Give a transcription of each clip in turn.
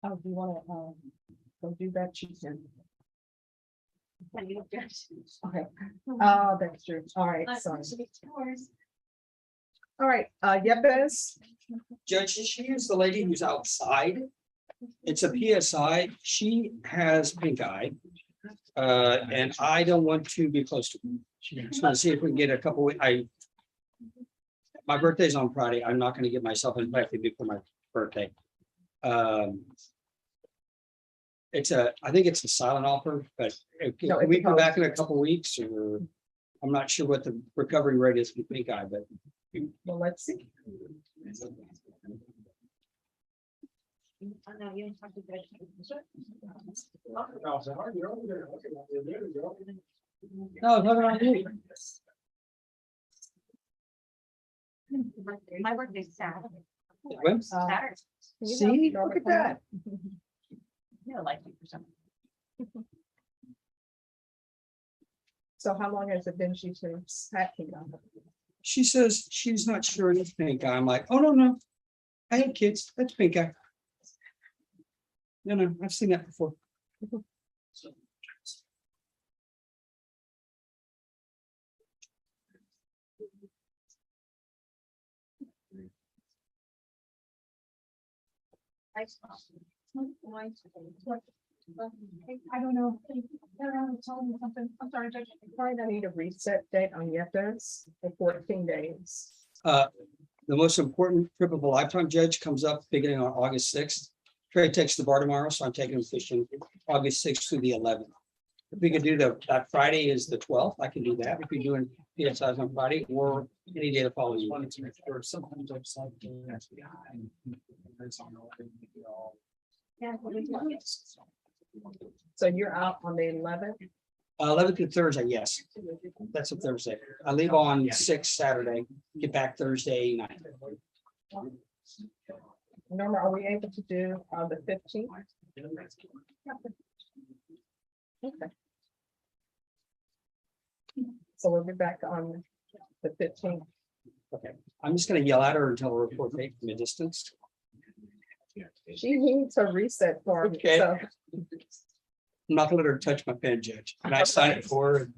Oh, do you want to go do that? You can. Okay. Oh, that's true. All right. Sorry. All right. Yepes. Judge, she is the lady who's outside. It's a PSI. She has pink eye. And I don't want to be close to her. Just want to see if we can get a couple, my birthday's on Friday. I'm not gonna get myself infected before my birthday. I think it's a silent offer, but No, can we come it's back in a couple weeks or I'm not sure what the recovery rate is for pink eye, but. Well, let's see. No, never on you. My birthday's Saturday. When? Saturday. See, look at that. Yeah, like you for something. So how long has it been she's been hacking on? She says she's not sure it's pink eye. I'm like, oh, no. I have kids. That's pink eye. No, I've seen that before. I don't know. Telling me something. I'm sorry, Judge. Probably I need a reset date on Yepes for 14 days. The most important trip of a lifetime, Judge, comes up beginning on August 6th. Trey takes the bar tomorrow, so I'm taking him fishing August 6th through the 11th. If we could do that Friday is the 12th, I can do that. If you're doing PSIs on Friday or any day the following week. Sometimes I've signed that's behind. So you're out on the 11th. 11th to Thursday, yes. That's a Thursday. I leave on 6th Saturday, get back Thursday night. Norma, are we able to do the 15th? Okay. So we'll be back on the 15th. Okay, I'm just gonna yell at her until her report made from a distance. She needs a reset form. Okay. So I'm not gonna let her touch my pen, Judge. And I sign it for her.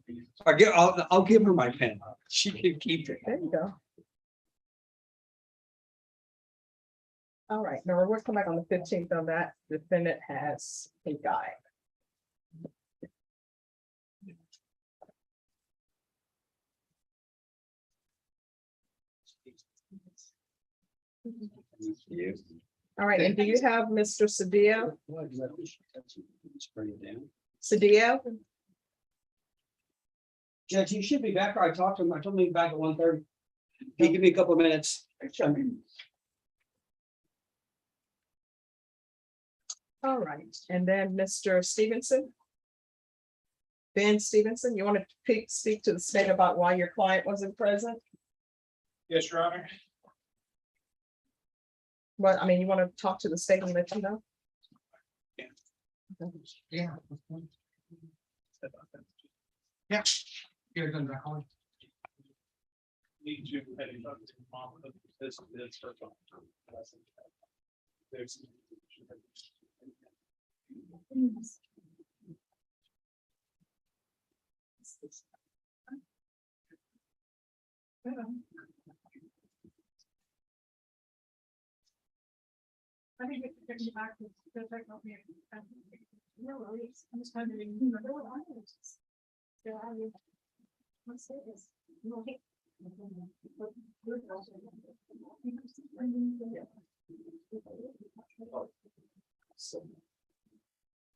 I'll give her my pen. She can keep it. there you go. All right, now we'll come back on the 15th on that. Defendant has a guy. All right, and do you have Mr. Sevilla? Cedillo? Judge, you should be back. I talked to him. I told him he'd be back at 1:30. He give me a couple of minutes. All right, and then Mr. Stevenson? Ben Stevenson, you want to speak to the state about why your client wasn't present? Yes, Your Honor. Well, I mean, you want to talk to the state and let you know? Yeah. Yeah. You're going back home. Need to. I think it's getting back to the technology. No worries. I'm just kind of. What's this? No.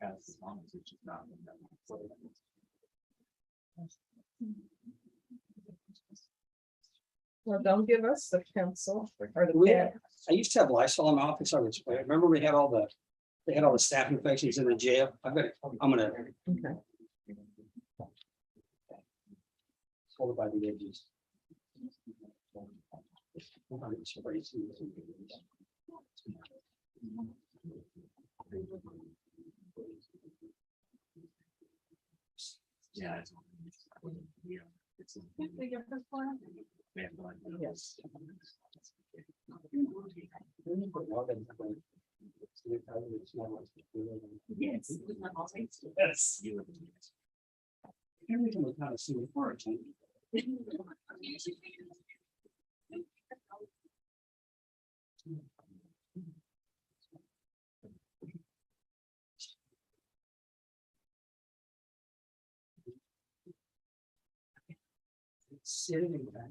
As long as it's just not. Well, don't give us the pencil or the We pen. I used to have Lysol in my office. Remember we had all the staph infections in the jail. I'm gonna Okay. hold it by the edges. Yeah. Yes. Yes. Yes. Every time I kind of see the parts. Sitting back.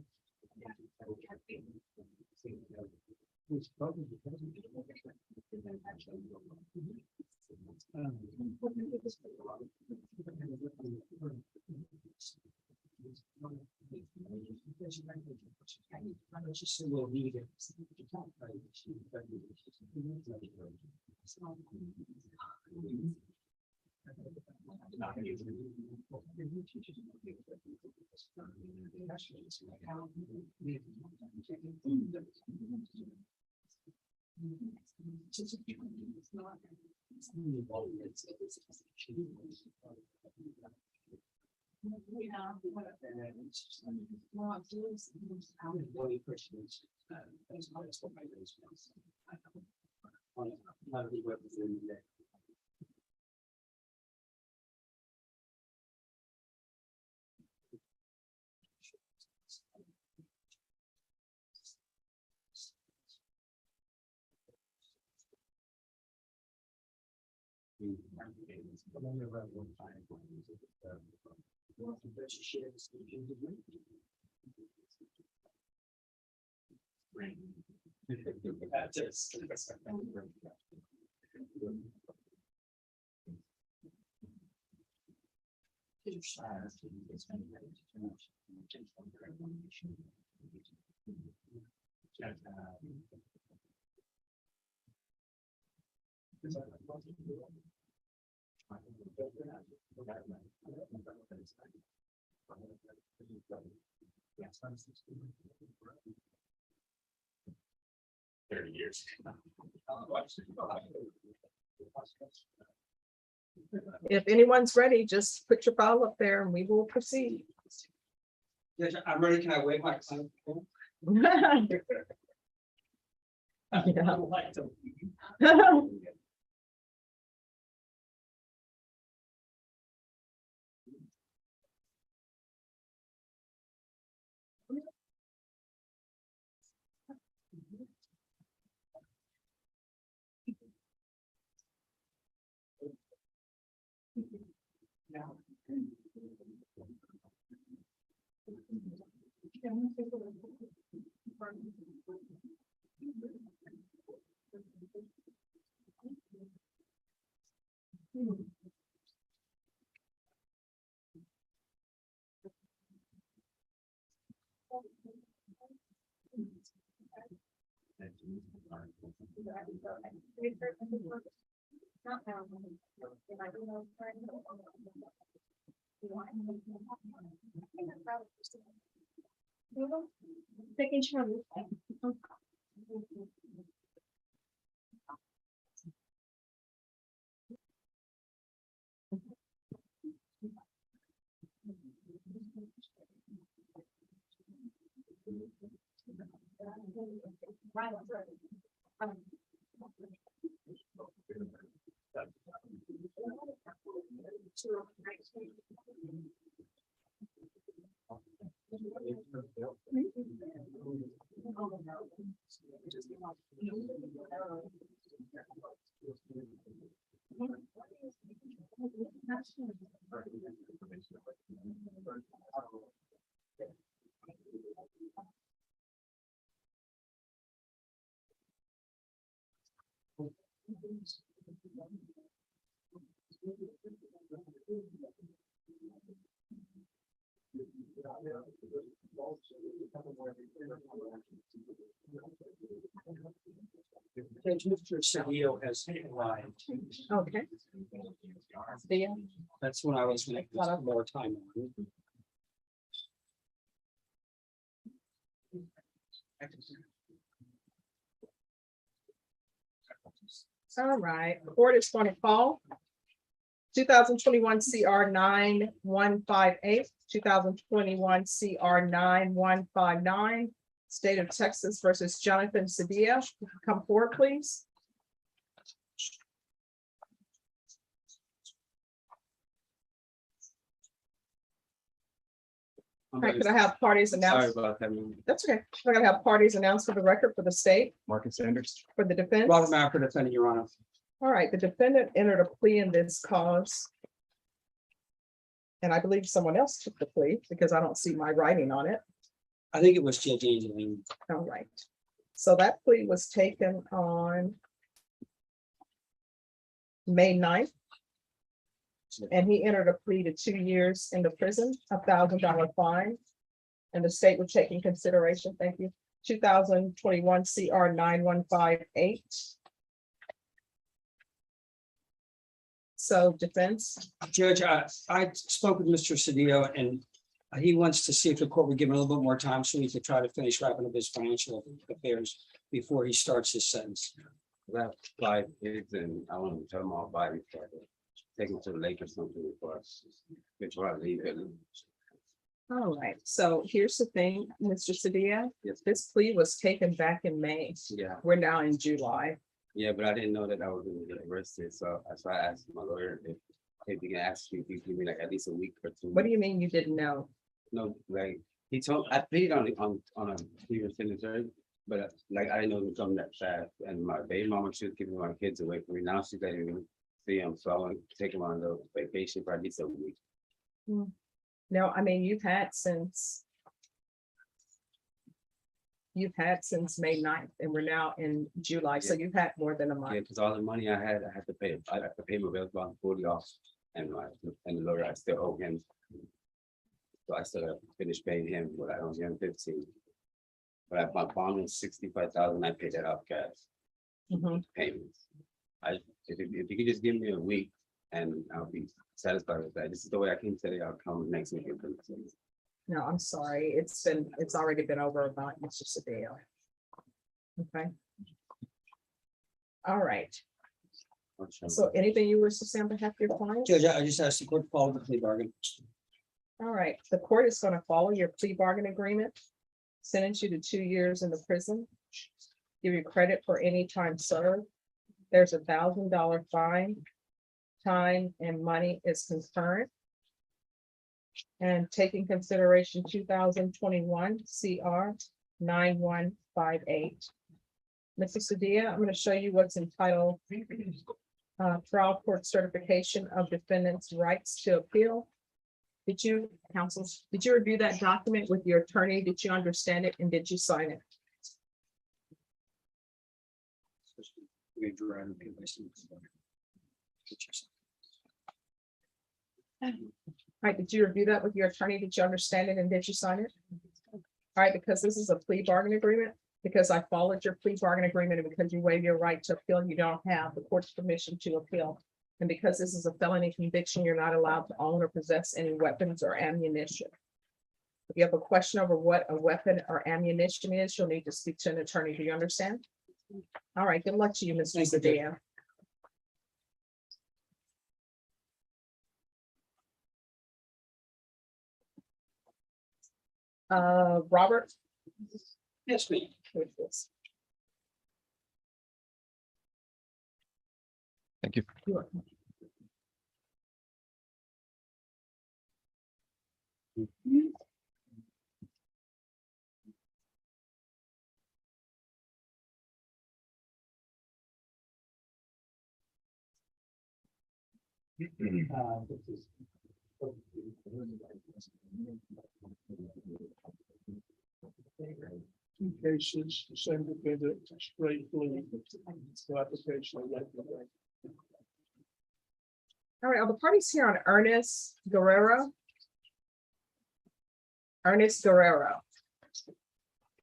Years. If anyone's ready, just put your file up there and we will proceed. Yes, I'm ready. Can I wave my? Yeah. Like to. Taking trouble. Mr. Sevilla has arrived. Okay. See ya. That's when I was going to put more time on. All right, court is going to call 2021 CR 9158, 2021 CR 9159, State of Texas versus Jonathan Sevilla. Come forward, please. All right, could I have parties Sorry announced? about that. man. That's okay. We're gonna have parties announced for the record for the state, Marcus Sanders. for the defense. Robert Macker, defending Your Honor. All right, the defendant entered a plea in this cause. And I believe someone else took the plea because I don't see my writing on it. I think it was Judge Angeline. All right. So that plea was taken on May 9th. And he entered a plea to 2 years in the prison, $1,000 fine. And the state would take in consideration, thank you, 2021 CR 9158. So defense, Judge, I spoke with Mr. Cedillo and he wants to see if the court would give him a little bit more time so he could try to finish wrapping up his financial affairs before he starts his sentence. I have 5 kids and I want to tell them all bye before I take them to the lake or something before I leave it. all right, so here's the thing, Mr. Cedillo, Yes. this plea was taken back in May. Yeah, We're now in July. yeah, but I didn't know that I was going to get arrested, so that's why I asked my lawyer if he can ask you if you give me like at least a week or 2. What do you mean you didn't know? No, like he told I paid on a previous sentence, right? But like I didn't know it was coming that fast, and my baby mama, she was keeping my kids away from me. Now she's letting me see them, so I want to take them on the vacation for at least a week. No, I mean, you've had since May 9th, and we're now in July, so you've had more than a Yeah, month. because all the money I had to pay. I have to pay my bills bond fully off, and the lawyer I still owe him. So I still have to finish paying him what I owe him 15. But my bond was 65,000. I paid that off cash Mhm. payments. If you could just give me a week, and I'll be satisfied with that. This is the way I can tell you I'll come next week. No, I'm sorry, it's already been over a month, Mr. Cedillo. Okay. All right, so anything you wish to say on behalf of your client? Judge, I just asked the court to follow the plea bargain. All right, the court is going to follow your plea bargain agreement, sentence you to 2 years in the prison, give you credit for any time served. There's $1,000 fine. Time and money is concurrent. And taking consideration 2021 CR 9158. Mr. Cedillo, I'm going to show you what's entitled trial court certification of defendant's rights to appeal. Did you, counsels, did you review that document with your attorney? Did you understand it and did you sign it? All right, did you review that with your attorney? Did you understand it and did you sign it? All right, because this is a plea bargain agreement, because I followed your plea bargain agreement and because you waive your right to appeal, you don't have the court's permission to appeal. And because this is a felony conviction, you're not allowed to own or possess any weapons or ammunition. If you have a question over what a weapon or ammunition is, you'll need to speak to an attorney. Do you understand? All right, good luck to you, Mr. Thank you, Judge. Cedillo. Robert? Yes, ma'am. Who is this? Thank you. You are- Cases, the same defendant, straight plea. So application. All right, are the parties here on Ernest Guerrero? Ernest Guerrero.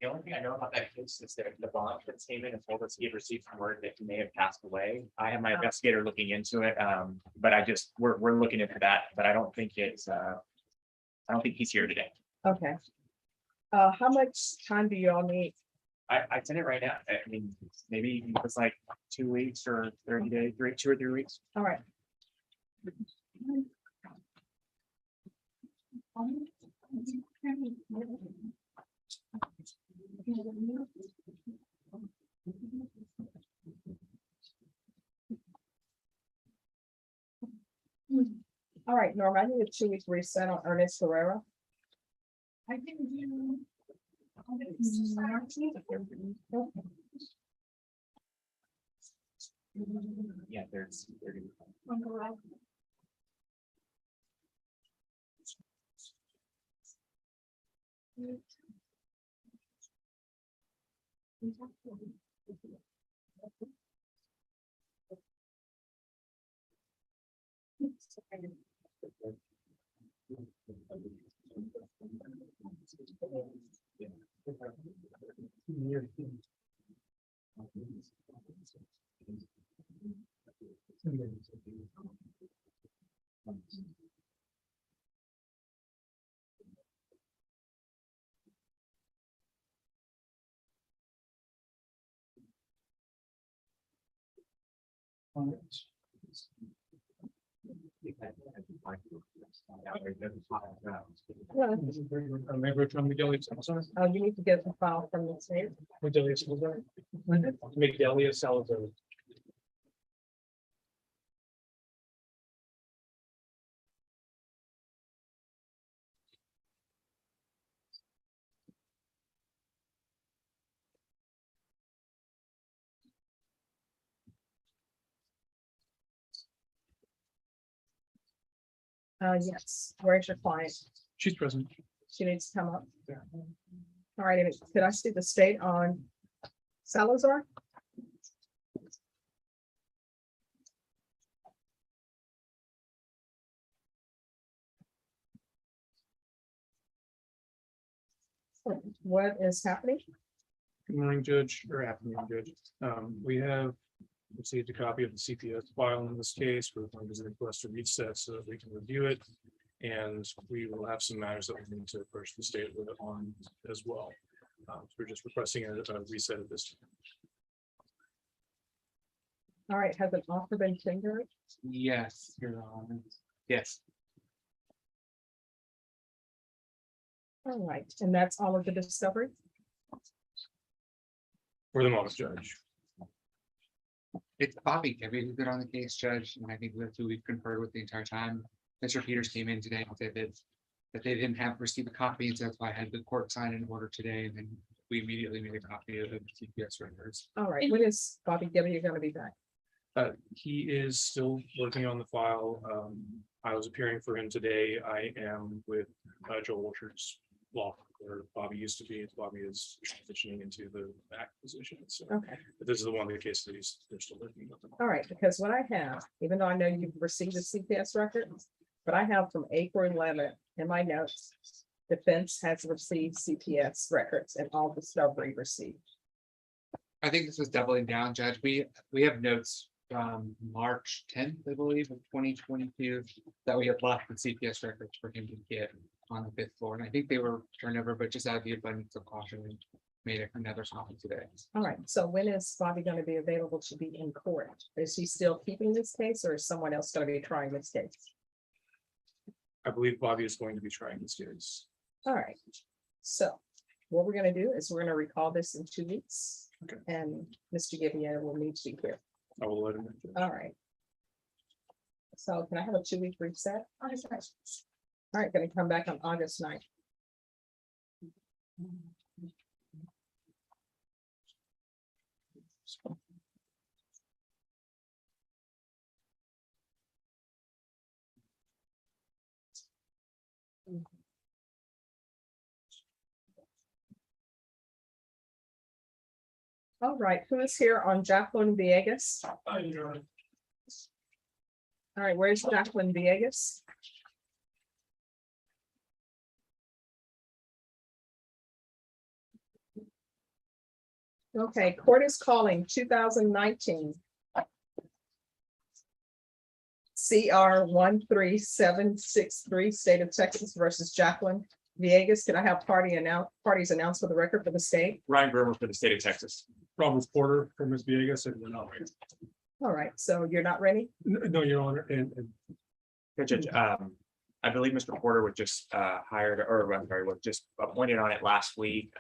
The only thing I know about that case is that the bond that came in and told us he had received some word that he may have passed away. I have my investigator looking into it, but we're looking into that, but I don't think it's, I don't think he's here today. Okay. How much time do y'all need? I sent it right now. I mean, maybe it's like 2 weeks or 30 days, 2 or 3 weeks. All right. All right, Norma, I need a 2 week reset on Ernest Guerrero. I can do. Yeah, there's. Member from Medelia Salazar. Oh, you need to get the file from the state. Medelia Salazar. Medelia Salazar. Yes, where's your client? She's present. She needs to come up. All right, and could I see the state on Salazar? What is happening? Good morning, Judge, or afternoon, Judge. We have received a copy of the CPS file in this case. We're going to request a recess so that we can review it. And we will have some matters that we need to approach the state with on as well. So we're just requesting a reset of this. All right, has an offer been tendered? Yes, Your Honor. Yes. All right, and that's all of the discovery? For the moment, Judge. It's Bobby Gibby who's been on the case, Judge, and I think that's who we've conferred with the entire time. Mr. Peters came in today and said that they didn't have received a copy, and so that's why I had the court sign an order today, and then we immediately made a copy of the CPS records. All right, when is Bobby Gibby going to be back? He is still working on the file. I was appearing for him today. I am with Joel Orchard's law, where Bobby used to be. Bobby is transitioning into the back position. So Okay, but this is the one of the cases that they're still working on. all right, because what I have, even though I know you've received the CPS record, but I have from April 11th in my notes, defense has received CPS records and all discovery received. I think this was doubling down, Judge. We have notes from March 10th, I believe, of 2022, that we had left the CPS records for him to get on the 5th floor. And I think they were turned over, but just out of the abundance of caution, we made another copy today. All right, so when is Bobby going to be available to be in court? Is he still keeping this case or is someone else going to be trying this case? I believe Bobby is going to be trying this case. All right, so what we're gonna do is we're gonna recall this in 2 weeks. Okay. And Mr. Gibeon will need to be here. I will let him know. All right. So can I have a 2-week reset? All right, gonna come back on August 9th. All right, who is here on Jacqueline Viegas? All right, where's Jacqueline Viegas? Okay, court is calling 2019. CR 13763, State of Texas versus Jacqueline Viegas. Can I have parties announced for the record for the state? Ryan Guerrero for the state of Texas. Robert Porter from Ms. Viegas, and we're not ready. All right, so you're not ready? No, Your Honor, and Yeah, Judge, I believe Mr. Porter was just hired, or I'm sorry, was just appointed on it last week.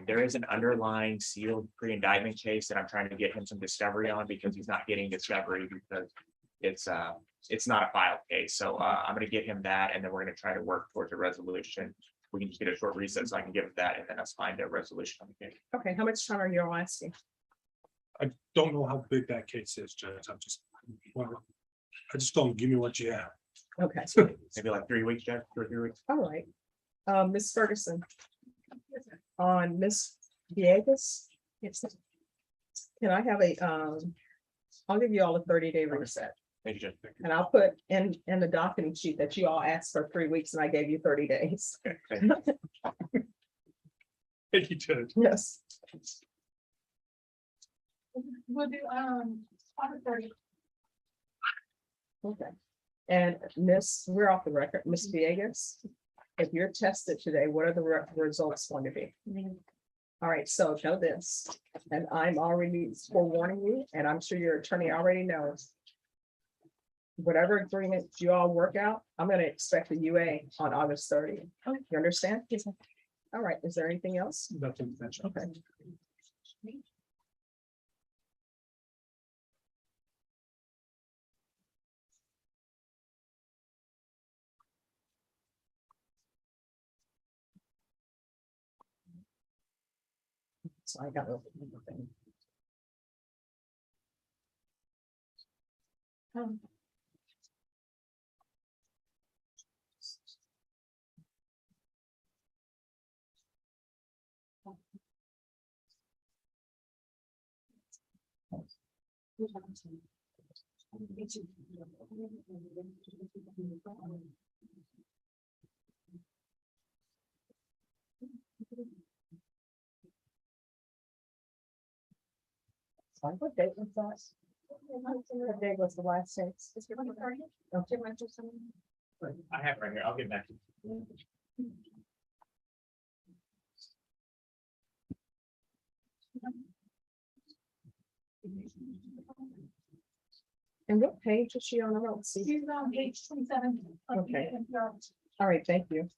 There is an underlying sealed pre-indictment case that I'm trying to get him some discovery on because he's not getting discovery because it's not a filed case. So I'm gonna get him that, and then we're gonna try to work towards a resolution. we can just get a short recess, I can give that, and then us find a resolution on the case. Okay, how much time are you all asking? I don't know how big that case is, Judge. I just don't give me what you have. Okay, Maybe like 3 weeks, Jeff, 2 or 3 weeks. all right. Ms. Ferguson. On Miss Viegas. Can I have I'll give you all a 30-day reset. Thank you, Jeff. And I'll put in the docketing sheet that you all asked for 3 weeks and I gave you 30 days. Okay, thank you. Thank you, Judge. Yes. We'll do, on the 30th. Okay. And we're off the record, Miss Viegas. If you're tested today, what are the results going to be? All right, so know this, and I'm already forewarning you, and I'm sure your attorney already knows. Whatever agreement you all work out, I'm gonna expect a UA on August 30th. You understand? Yes. All right, is there anything else? Nothing to mention. Okay. So I got everything. Sorry, what date was that? What day was the last day? Okay. I have it right here, I'll get back to you. And what page is she on? I don't see. She's on page 27. Okay. All right, thank you.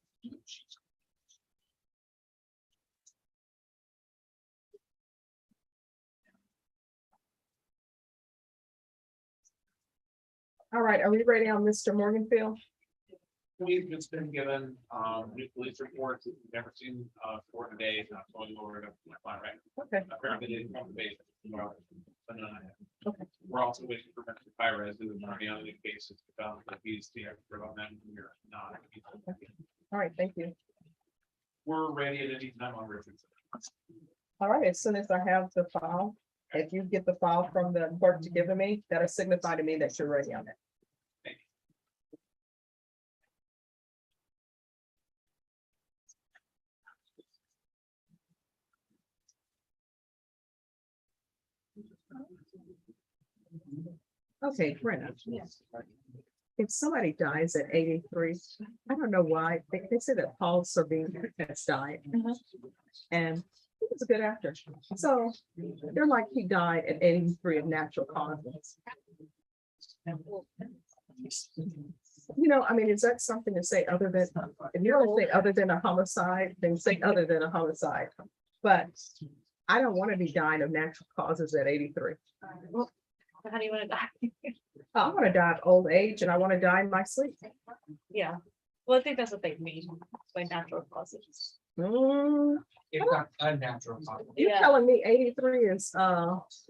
All right, are we ready on Mr. Morganfield? We've just been given, new police reports, that we've never seen, for today, not going over to my file, right? Okay, Apparently they come to base tomorrow. Okay. We're also waiting for Mr. Pires, who is already on the cases, to come, if he's the expert on them, we're not. all right, thank you. We're ready at any time on Richardson. All right, as soon as I have the file, if you get the file from the clerk to give to me, that'll signify to me that you're ready on it. Okay, Brenna. If somebody dies at 83, I don't know why, they say that Paul Sabine has died. And he was a good actor. So they're like, he died at 83 of natural causes. You know, I mean, is that something to say other than, if you're gonna say other than a homicide, then say other than a homicide. But I don't want to be dying of natural causes at 83. How do you want to die? I want to die of old age and I want to die in my sleep. Yeah, well, I think that's what they mean by natural causes. If not unnatural. You're Yeah. telling me 83 is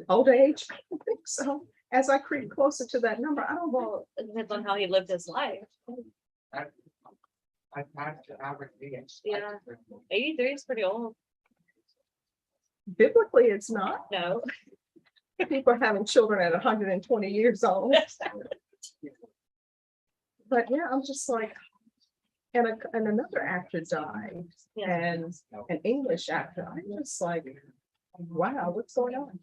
old age? I don't think so. As I creep closer to that number, I don't know. Well, it depends on how he lived his life. I've had to average age. Yeah. 83 is pretty old. Biblically, it's not. No. People are having children at 120 years old. But yeah, I'm just like, and another actor died, Yeah. and an English actor. I'm just like, wow, what's going on?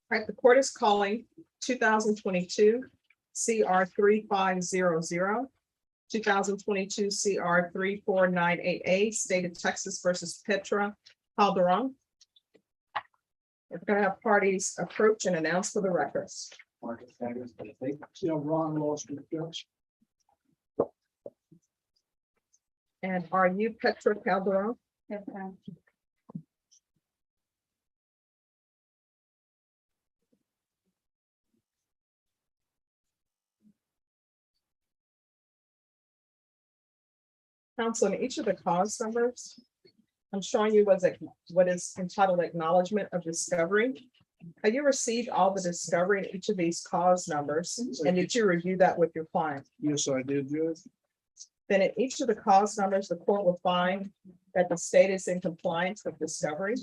Right, the court is calling 2022 CR 3500, 2022 CR 3498A, State of Texas versus Petra Calderon. We're gonna have parties approach and announce for the records. And are you Petra Calderon? Yes, ma'am. Counsel, in each of the cause numbers, I'm showing you what is entitled acknowledgement of discovery. Have you received all the discovery in each of these cause numbers? And did you review that with your client? Yes, I did, Judge. Then in each of the cause numbers, the court will find that the state is in compliance with discovery.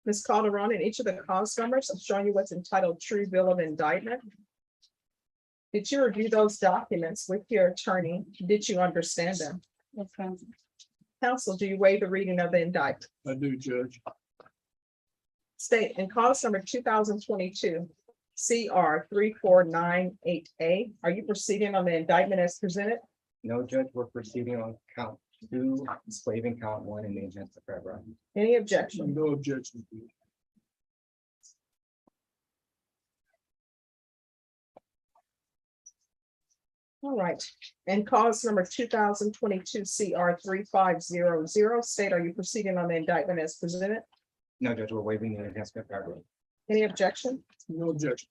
Ms. Calderon, in each of the cause numbers, I'm showing you what's entitled true bill of indictment. Did you review those documents with your attorney? Did you understand them? Yes, ma'am. Counsel, do you waive the reading of the indictment? I do, Judge. State in cause number 2022 CR 3498A, are you proceeding on the indictment as presented? No, Judge, we're proceeding on count 2, waiving count 1 in the intent to forever. Any objection? No objection. All right, and cause number 2022 CR 3500, state, are you proceeding on the indictment as presented? No, Judge, we're waiving the intent to forever. Any objection? No objection.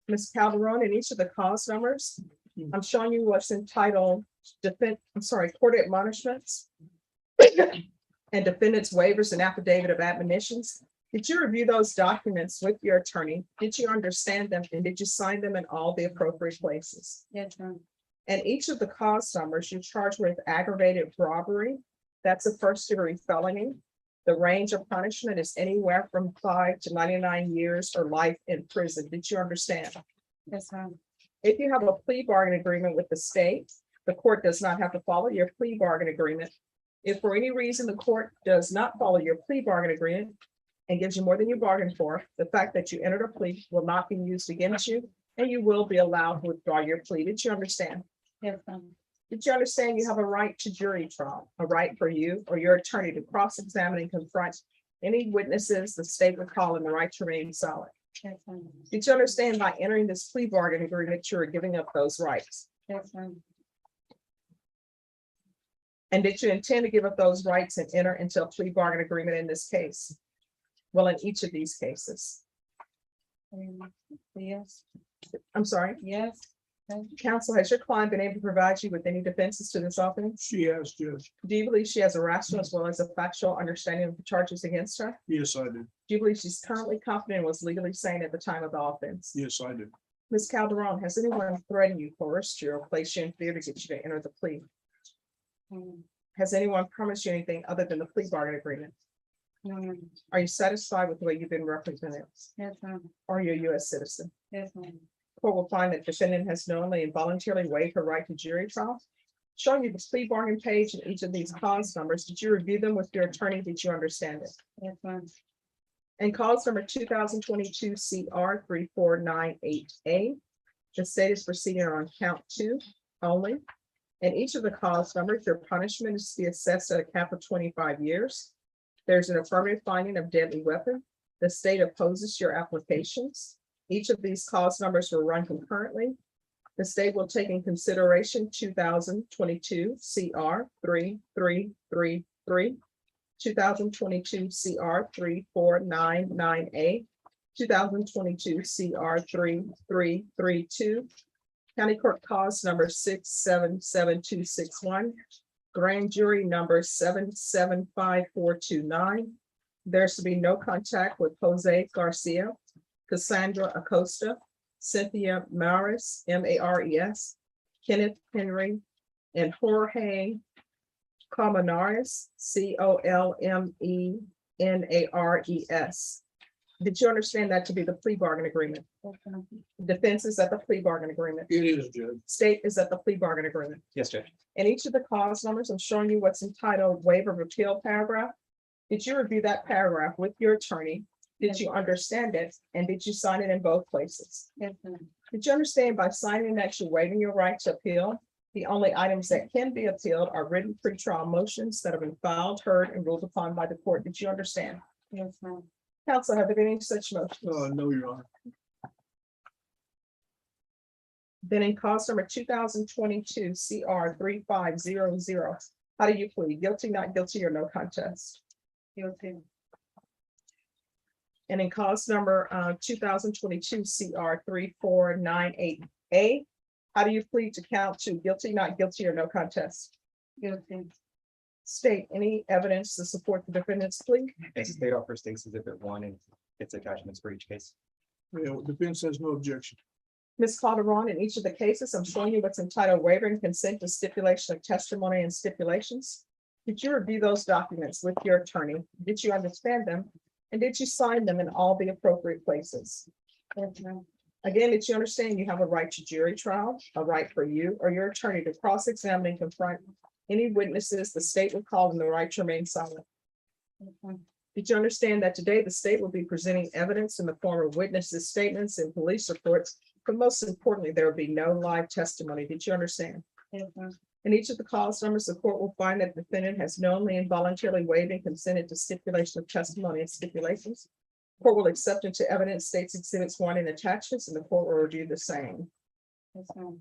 Ms. Calderon, in each of the cause numbers, I'm showing you what's entitled court admonishments and defendants waivers and affidavit of admonitions. Did you review those documents with your attorney? Did you understand them? And did you sign them in all the appropriate places? Yes, ma'am. And each of the cause numbers, you're charged with aggravated robbery. That's a first-degree felony. The range of punishment is anywhere from 5 to 99 years or life in prison. Did you understand? Yes, ma'am. If you have a plea bargain agreement with the state, the court does not have to follow your plea bargain agreement. If for any reason the court does not follow your plea bargain agreement and gives you more than you bargained for, the fact that you entered a plea will not be used against you, and you will be allowed to withdraw your plea. Did you understand? Yes, ma'am. Did you understand you have a right to jury trial, a right for you or your attorney to cross-examine and confront any witnesses the state would call, and the right to remain silent? Yes, ma'am. Did you understand by entering this plea bargain agreement, you are giving up those rights? Yes, ma'am. And did you intend to give up those rights and enter into a plea bargain agreement in this case? Well, in each of these cases. Yes, I'm sorry, yes. counsel, has your client been able to provide you with any defenses to this offense? She has, Judge. Do you believe she has a rational as well as a factual understanding of the charges against her? Yes, I do. Do you believe she's currently confident and was legally sane at the time of the offense? Yes, I do. Ms. Calderon, has anyone threatened you, coerced you, or placed you in fear to get you to enter the plea? Has anyone promised you anything other than the plea bargain agreement? No, no, Are you satisfied with the way you've been represented? yes, ma'am, Are you a US citizen? yes, ma'am. Court will find that defendant has knowingly and voluntarily waived her right to jury trial. Showing you the plea bargain page and each of these cause numbers, did you review them with your attorney? Did you understand it? Yes, ma'am. And cause number 2022 CR 3498A. The state is proceeding on count 2 only. And each of the cause numbers, your punishment is to be assessed at a cap of 25 years. There's an affirmative finding of deadly weapon. The state opposes your applications. Each of these cause numbers will run concurrently. The state will take in consideration 2022 CR 3333, 2022 CR 3499A, 2022 CR 3332, County Court cause number 677261, grand jury number 775429. There's to be no contact with Jose Garcia, Cassandra Acosta, Cynthia Maris, Mares, Kenneth Henry, and Jorge Colmenares, Colmenares. Did you understand that to be the plea bargain agreement? Yes, ma'am. Defense is at the plea bargain agreement. It is, Judge. State is at the plea bargain agreement. Yes, Judge. And each of the cause numbers, I'm showing you what's entitled waiver of appeal paragraph. Did you review that paragraph with your attorney? Did you understand it? And did you sign it in both places? Yes, ma'am. Did you understand by signing that you're waiving your right to appeal? The only items that can be appealed are written pretrial motions that have been filed, heard, and ruled upon by the court. Did you understand? Yes, ma'am. Counsel, have there been any such motions? No, Your Honor. Then in cause number 2022 CR 3500, how do you plead? Guilty, not guilty, or no contest? Guilty. And in cause number 2022 CR 3498A, how do you plead to count 2? Guilty, not guilty, or no contest? Guilty. State any evidence to support the defendant's plea. It's state offers things Exhibit 1 and its attachments for each case. Yeah, defense has no objection. Ms. Calderon, in each of the cases, I'm showing you what's entitled waiver and consent to stipulation of testimony and stipulations. Did you review those documents with your attorney? Did you understand them? And did you sign them in all the appropriate places? Yes, ma'am. Again, did you understand you have a right to jury trial, a right for you or your attorney to cross-examine and confront any witnesses the state would call and the right to remain silent? Yes, ma'am. Did you understand that today the state will be presenting evidence in the form of witnesses' statements and police reports? But most importantly, there will be no live testimony. Did you understand? Yes, ma'am. In each of the cause numbers, the court will find that the defendant has knowingly and voluntarily waived and consented to stipulation of testimony and stipulations. Court will accept into evidence states exhibits 1 and attachments, and the court will review the same. Yes, ma'am.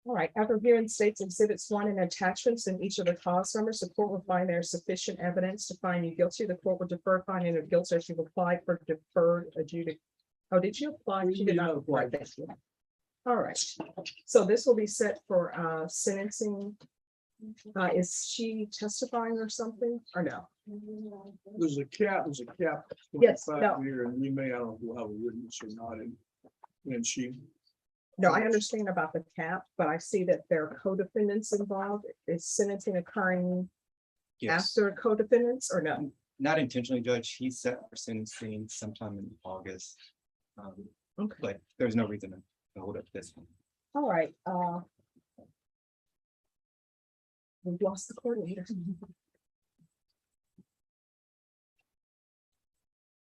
All right, after reviewing states exhibits 1 and attachments in each of the cause numbers, the court will find there is sufficient evidence to find you guilty. The court will defer finding of guilt as you've applied for deferred adjudic. Oh, did you apply? You did not apply. Thank you. All right, so this will be set for sentencing. Is she testifying or something or no? There's a cap. Yes, no. Here, and we may, I don't know how a witness or not, and she. No, I understand about the cap, but I see that there are co-defendants involved. Is sentencing occurring Yes, after co-defendants or no? not intentionally, Judge. He's set for sentencing sometime in August. Okay, But there's no reason to hold up this one. all right, we've lost the coordinator.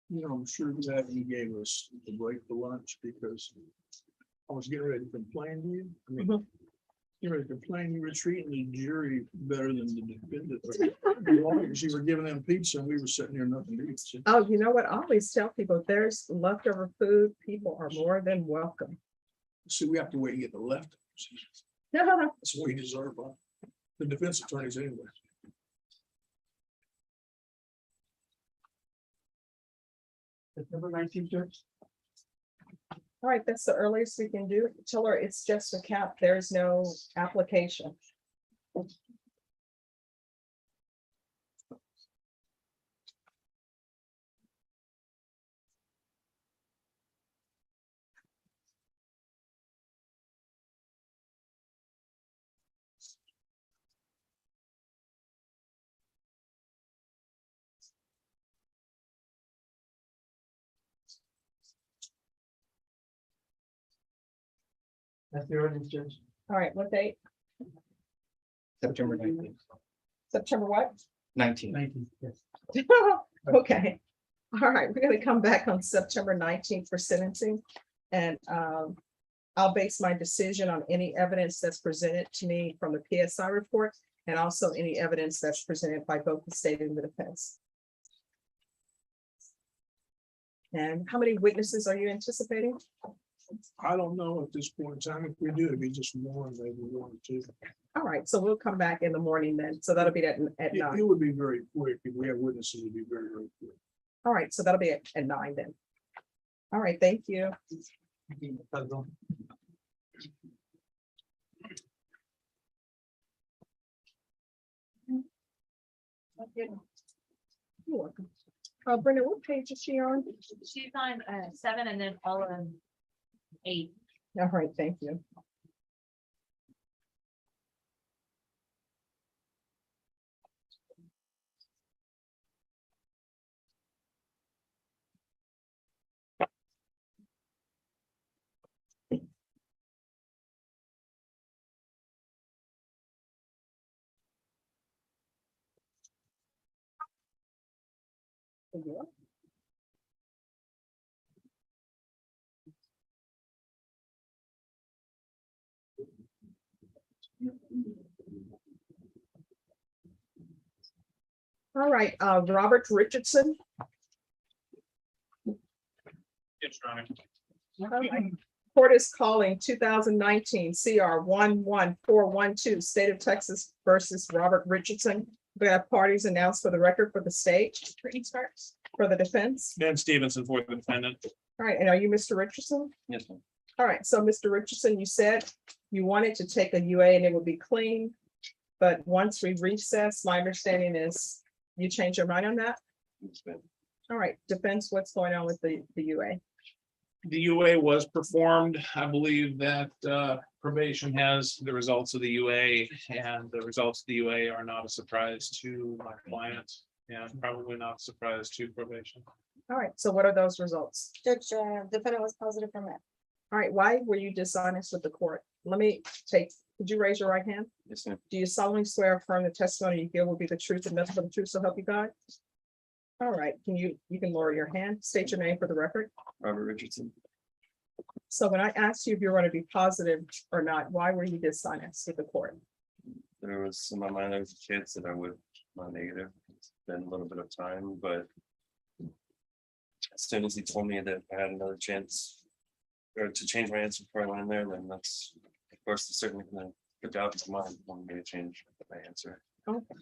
You know, I'm sure that he gave us the break for lunch because I was getting ready to complain to you. I mean, Mhm. you were complaining, you were treating the jury better than the defendant. The lawyers, you were giving them pizza and we were sitting here nothing to eat. So, Oh, you know what? I always tell people, if there's leftover food, people are more than welcome. see, we have to wait and get the leftovers. That's what we deserve. Huh? The defense attorneys anyway. Number 19, Judge. All right, that's the earliest we can do. Tell her it's just a cap. There's no application. That's the ordinance, Judge. All right, what date? September 19th. September what? 19th. 19, yes. Okay. All right, we're gonna come back on September 19th for sentencing. And I'll base my decision on any evidence that's presented to me from the PSI report and also any evidence that's presented by both the state and the defense. And how many witnesses are you anticipating? I don't know at this point in time. If we do, it'd be just one, maybe 1 or 2. All right, so we'll come back in the morning then. So that'll be at It 9. would be very quick. If we have witnesses, it'd be very, very quick. All right, so that'll be at 9 then. All right, thank you. You're welcome. Brenda, what page is she on? She's on 7 and then all of 8. All right, thank you. Yeah. All right, Robert Richardson. Yes, Your Honor. All right. Court is calling 2019 CR 11412, State of Texas versus Robert Richardson. We have parties announced for the record for the state. Brittany starts for the defense. Dan Stevenson for the defendant. All right, and are you Mr. Richardson? Yes, ma'am. All right, so Mr. Richardson, you said you wanted to take a UA and it would be clean. But once we recess, my understanding is you change your mind on that? All right, defense, what's going on with the UA? The UA was performed. I believe that probation has the results of the UA, and the results of the UA are not a surprise to my client and probably not a surprise to probation. All right, so what are those results? Judge, defendant was positive for meth. All right, why were you dishonest with the court? Let me take, could you raise your right hand? Yes, ma'am. Do you solemnly swear or affirm the testimony you give will be the truth and nothing but the truth, so help you God? All right, you can lower your hand, state your name for the record. Robert Richardson. So when I asked you if you're going to be positive or not, why were you dishonest with the court? There was in my mind, there was a chance that I would not negative. It's been a little bit of time, but as soon as he told me that I had another chance or to change my answer before I went in there, then that's course, there's certainly the doubt in my mind, want me to change my answer. Okay.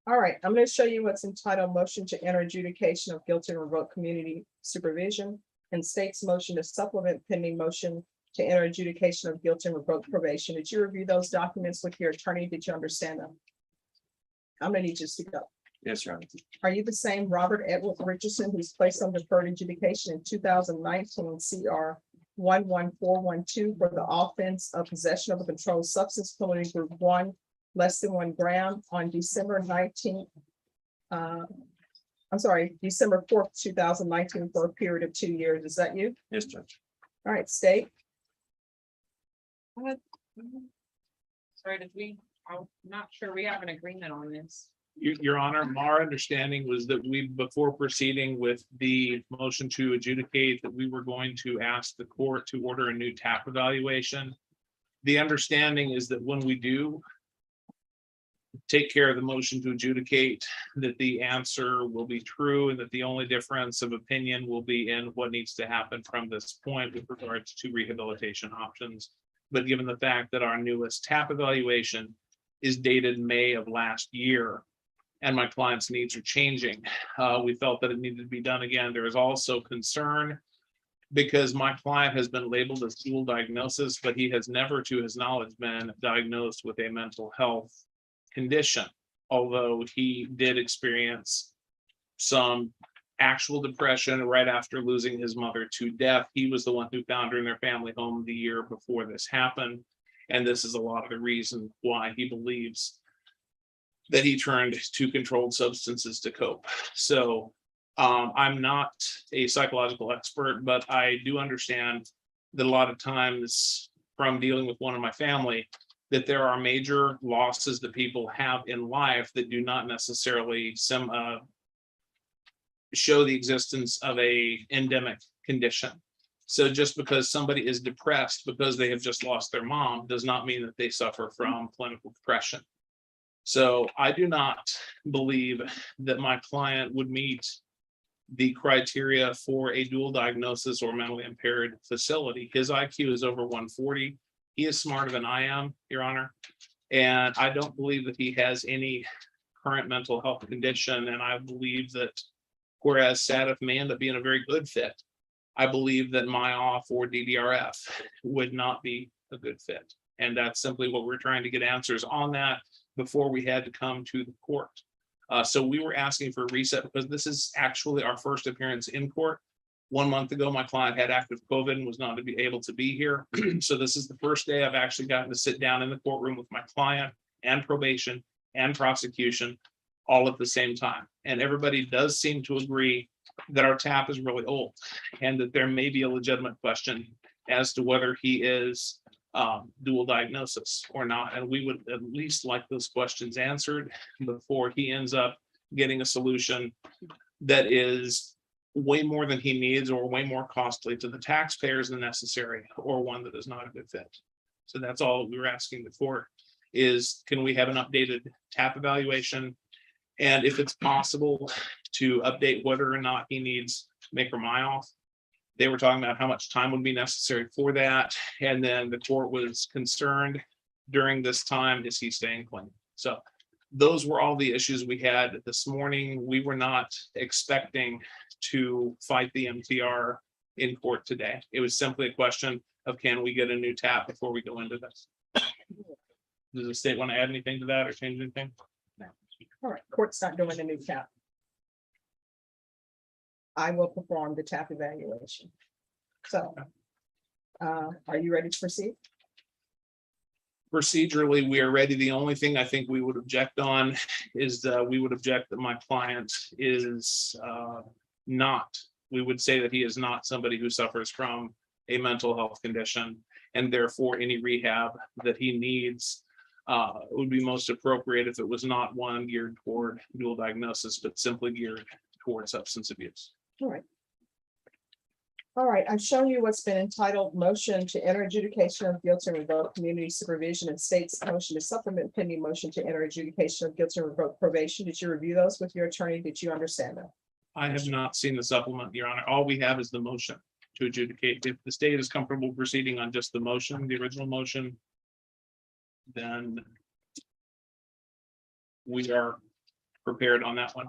All right, I'm going to show you what's entitled motion to enter adjudication of guilty and revoke community supervision and state's motion to supplement pending motion to enter adjudication of guilty and revoke probation. Did you review those documents with your attorney? Did you understand them? I'm going to need you to speak up. Yes, Your Honor. Are you the same Robert Edward Richardson who's placed on deferred adjudication in 2019 CR 11412 for the offense of possession of a controlled substance penalty group 1 less than 1 gram on December 19th? December 4th, 2019 for a period of 2 years. Is that you? Yes, Judge. All right, state. Sorry, I'm not sure we have an agreement on this. Your Honor, our understanding was that we, before proceeding with the motion to adjudicate, that we were going to ask the court to order a new TAP evaluation. The understanding is that when we do take care of the motion to adjudicate, that the answer will be true and that the only difference of opinion will be in what needs to happen from this point with regards to rehabilitation options. But given the fact that our newest TAP evaluation is dated May of last year, and my client's needs are changing, we felt that it needed to be done again. There is also concern because my client has been labeled as dual diagnosis, but he has never, to his knowledge, been diagnosed with a mental health condition, although he did experience some actual depression right after losing his mother to death. He was the one who found her in their family home the year before this happened. And this is a lot of the reason why he believes that he turned to controlled substances to cope. So I'm not a psychological expert, but I do understand that a lot of times from dealing with one in my family, that there are major losses that people have in life that do not necessarily show the existence of a endemic condition. So just because somebody is depressed because they have just lost their mom does not mean that they suffer from clinical depression. So I do not believe that my client would meet the criteria for a dual diagnosis or mentally impaired facility. His IQ is over 140. He is smarter than I am, Your Honor. And I don't believe that he has any current mental health condition. And I believe that whereas SADF may end up being a very good fit, I believe that MyOff or DDRF would not be a good fit. And that's simply what we're trying to get answers on that before we had to come to the court. So we were asking for a reset because this is actually our first appearance in court. 1 month ago, my client had active COVID and was not able to be here. So this is the first day I've actually gotten to sit down in the courtroom with my client and probation and prosecution all at the same time. And everybody does seem to agree that our TAP is really old and that there may be a legitimate question as to whether he is dual diagnosis or not. And we would at least like those questions answered before he ends up getting a solution that is way more than he needs or way more costly to the taxpayers than necessary, or one that is not a good fit. So that's all we were asking the court is, can we have an updated TAP evaluation? And if it's possible to update whether or not he needs make or MyOff. They were talking about how much time would be necessary for that. And then the court was concerned during this time, is he staying clean? So those were all the issues we had this morning. We were not expecting to fight the MTR in court today. It was simply a question of, can we get a new TAP before we go into this? Does the state want to add anything to that or change anything? No. All right, court's not doing a new TAP. I will perform the TAP evaluation. So, are you ready to proceed? Procedurally, we are ready. The only thing I think we would object on is we would object that my client is not, we would say that he is not somebody who suffers from a mental health condition, and therefore any rehab that he needs would be most appropriate if it was not one geared toward dual diagnosis, but simply geared toward substance abuse. All right. All right, I've shown you what's been entitled motion to enter adjudication of guilty and revoke community supervision and state's motion to supplement pending motion to enter adjudication of guilty and revoke probation. Did you review those with your attorney? Did you understand them? I have not seen the supplement, Your Honor. All we have is the motion to adjudicate. If the state is comfortable proceeding on just the motion, the original motion, then we are prepared on that one.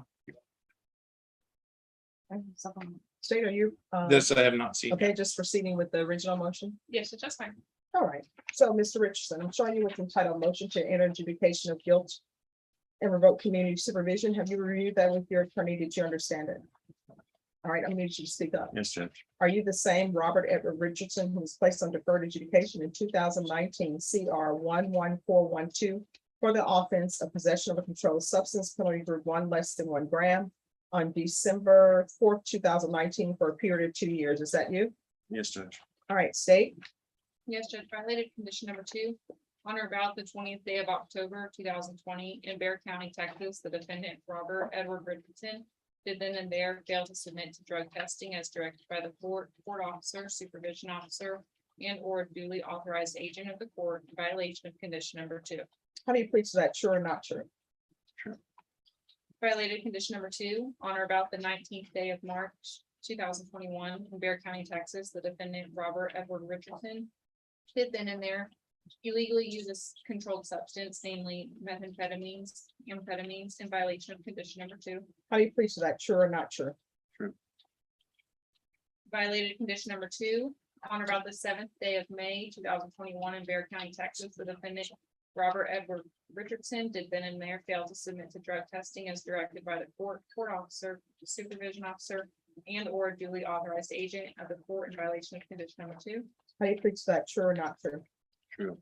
State, are you? This I have not seen. Okay, just proceeding with the original motion. Yes, it's just fine. All right, so Mr. Richardson, I'm showing you what's entitled motion to enter adjudication of guilt and revoke community supervision. Have you reviewed that with your attorney? Did you understand it? All right, I'm going to need you to speak up. Yes, Judge. Are you the same Robert Edward Richardson who was placed on deferred adjudication in 2019 CR 11412 for the offense of possession of a controlled substance, penalty group 1 less than 1 gram on December 4th, 2019 for a period of 2 years? Is that you? Yes, Judge. All right, state. Yes, Judge, violated condition number 2. On or about the 20th day of October 2020 in Bear County, Texas, the defendant Robert Edward Richardson did then and there fail to submit to drug testing as directed by the court officer, supervision officer, and or duly authorized agent of the court in violation of condition number 2. How do you plead to that? True or not true? Violated condition number 2, on or about the 19th day of March 2021 in Bear County, Texas, the defendant Robert Edward Richardson did then and there illegally uses controlled substance, namely methamphetamines, amphetamines in violation of condition number 2. How do you plead to that? True or not true? Violated condition number 2, on or about the 7th day of May 2021 in Bear County, Texas, the defendant Robert Edward Richardson did then and there fail to submit to drug testing as directed by the court officer, supervision officer, and or duly authorized agent of the court in violation of condition number 2. How do you plead to that? True or not true? True.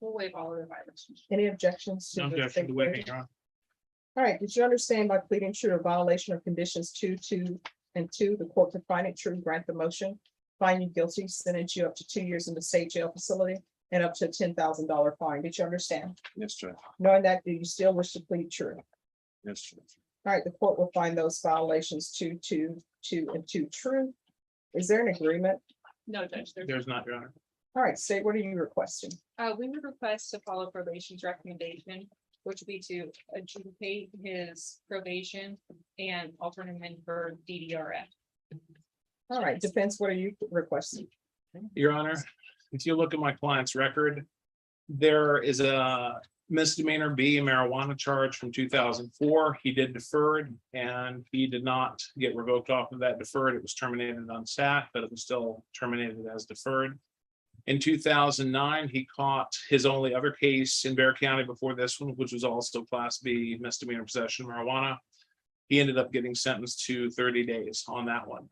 We'll waive all of the violations. Any objections? to No the objection state to waiving, pleading? Your Honor. All right, did you understand by pleading true or violation of conditions 2, 2, and 2, the court could find it true, grant the motion, find you guilty, sentence you up to 2 years in the state jail facility, and up to a $10,000 fine? Did you understand? Yes, Judge. Knowing that, do you still wish to plead true? Yes, Judge. All right, the court will find those violations 2, 2, 2, and 2 true. Is there an agreement? No, Judge, There's not, Your Honor. All right, state, what are you requesting? we would request to follow probation's recommendation, which would be to adjudicate his probation and alternate him for DDRF. All right, defense, what are you requesting? Your Honor, if you look at my client's record, there is a misdemeanor B marijuana charge from 2004. He did deferred and he did not get revoked off of that deferred. It was terminated on SAT, but it was still terminated as deferred. In 2009, he caught his only other case in Bear County before this one, which was also Class B misdemeanor possession of marijuana. He ended up getting sentenced to 30 days on that one.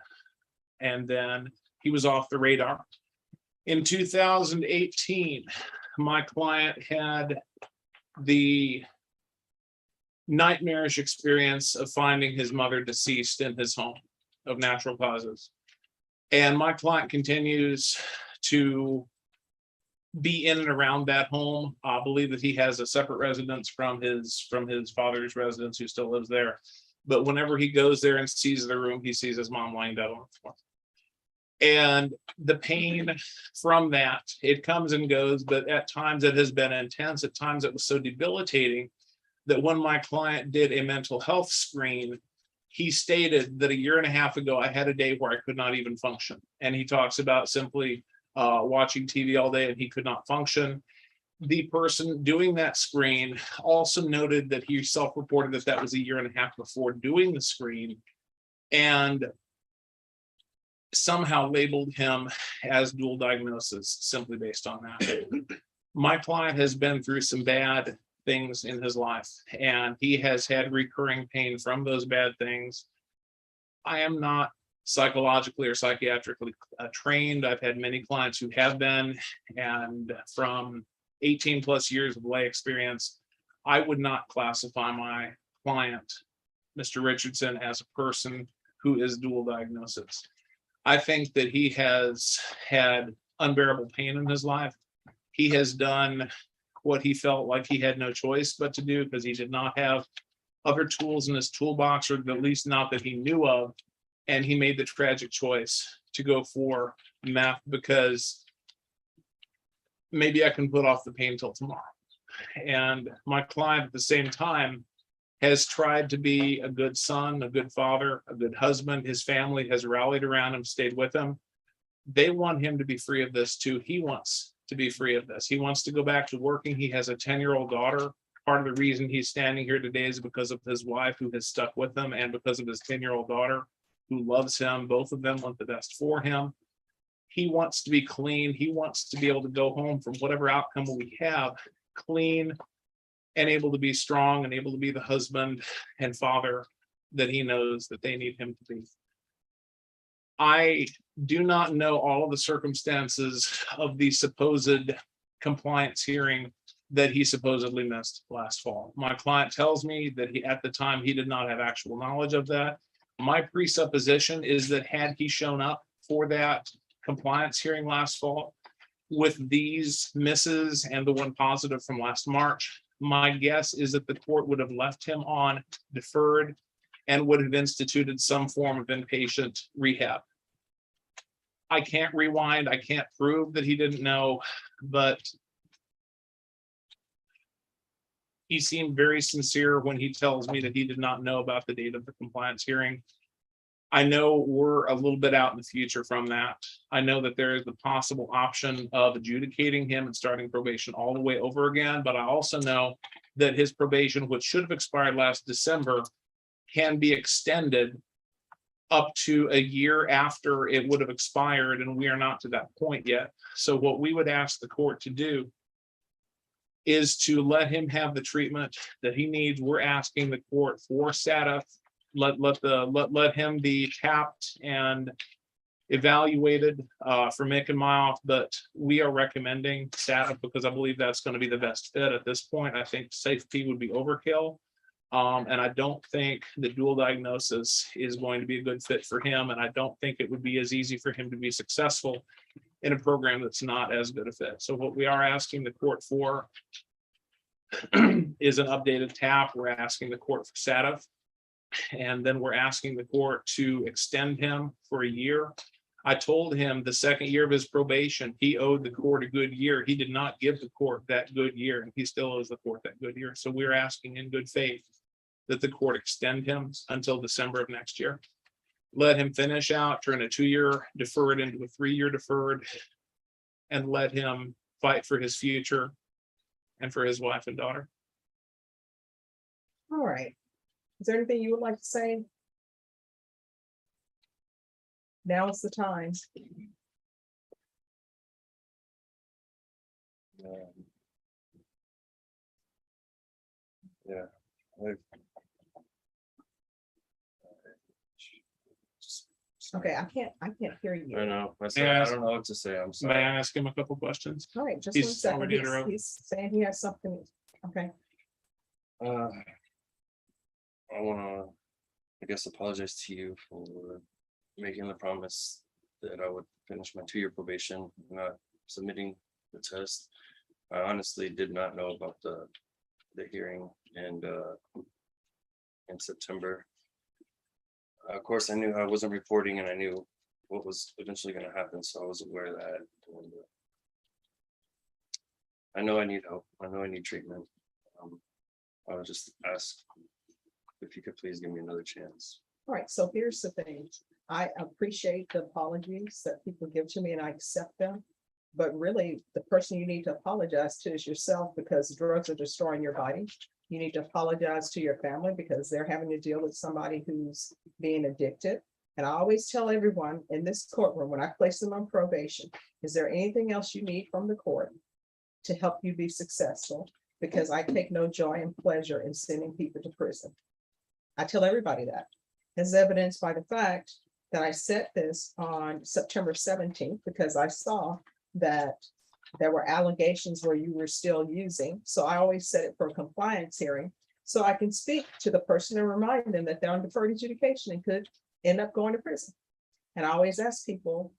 And then he was off the radar. In 2018, my client had the nightmarish experience of finding his mother deceased in his home of natural causes. And my client continues to be in and around that home. I believe that he has a separate residence from his father's residence who still lives there. But whenever he goes there and sees the room, he sees his mom lying dead on the floor. And the pain from that, it comes and goes, but at times it has been intense. At times it was so debilitating that when my client did a mental health screen, he stated that 1.5 years ago, I had a day where I could not even function. And he talks about simply watching TV all day and he could not function. The person doing that screen also noted that he self-reported that that was 1.5 years before doing the screen, and somehow labeled him as dual diagnosis simply based on that. My client has been through some bad things in his life, and he has had recurring pain from those bad things. I am not psychologically or psychiatrically trained. I've had many clients who have been, and from 18 plus years of lay experience, I would not classify my client, Mr. Richardson, as a person who is dual diagnosis. I think that he has had unbearable pain in his life. He has done what he felt like he had no choice but to do because he did not have other tools in his toolbox, or at least not that he knew of. And he made the tragic choice to go for meth because maybe I can put off the pain till tomorrow. And my client at the same time has tried to be a good son, a good father, a good husband. His family has rallied around him, stayed with him. They want him to be free of this too. He wants to be free of this. He wants to go back to working. He has a 10-year-old daughter. Part of the reason he's standing here today is because of his wife who has stuck with him and because of his 10-year-old daughter who loves him. Both of them want the best for him. He wants to be clean. He wants to be able to go home from whatever outcome we have, clean and able to be strong and able to be the husband and father that he knows that they need him to be. I do not know all of the circumstances of the supposed compliance hearing that he supposedly missed last fall. My client tells me that at the time, he did not have actual knowledge of that. My presupposition is that had he shown up for that compliance hearing last fall with these misses and the one positive from last March, my guess is that the court would have left him on deferred and would have instituted some form of inpatient rehab. I can't rewind. I can't prove that he didn't know, but he seemed very sincere when he tells me that he did not know about the date of the compliance hearing. I know we're a little bit out in the future from that. I know that there is the possible option of adjudicating him and starting probation all the way over again, but I also know that his probation, which should have expired last December, can be extended up to a year after it would have expired, and we are not to that point yet. So what we would ask the court to do is to let him have the treatment that he needs. We're asking the court for SATF, let him be tapped and evaluated for Mick and Myoff, but we are recommending SATF because I believe that's going to be the best fit at this point. I think safety would be overkill. And I don't think the dual diagnosis is going to be a good fit for him. And I don't think it would be as easy for him to be successful in a program that's not as good a fit. So what we are asking the court for is an updated TAP. We're asking the court for SATF. And then we're asking the court to extend him for a year. I told him the second year of his probation, he owed the court a good year. He did not give the court that good year, and he still owes the court that good year. So we're asking in good faith that the court extend him until December of next year. Let him finish out, turn a 2-year deferred into a 3-year deferred, and let him fight for his future and for his wife and daughter. All right. Is there anything you would like to say? Now is the time. Yeah. Okay, I can't hear you. I know, I Yes. don't know what to say, I'm May sorry. I ask him a couple questions? All right, just He's 1 second. already interrupted. He's saying he has something. Okay, I wanna, I guess, apologize to you for making the promise that I would finish my 2-year probation, not submitting the test. I honestly did not know about the hearing and in September. Of course, I knew I wasn't reporting and I knew what was eventually gonna happen, so I was aware of that. And, I know I need help. I know I need treatment. I would just ask if you could please give me another chance. all right, so here's the thing. I appreciate the apologies that people give to me and I accept them. But really, the person you need to apologize to is yourself because drugs are destroying your body. You need to apologize to your family because they're having to deal with somebody who's being addicted. And I always tell everyone in this courtroom, when I place them on probation, is there anything else you need from the court to help you be successful? Because I take no joy and pleasure in sending people to prison. I tell everybody that, as evidenced by the fact that I set this on September 17th, because I saw that there were allegations where you were still using. So I always set it for a compliance hearing. So I can speak to the person and remind them that they're on deferred adjudication and could end up going to prison. And I always ask people,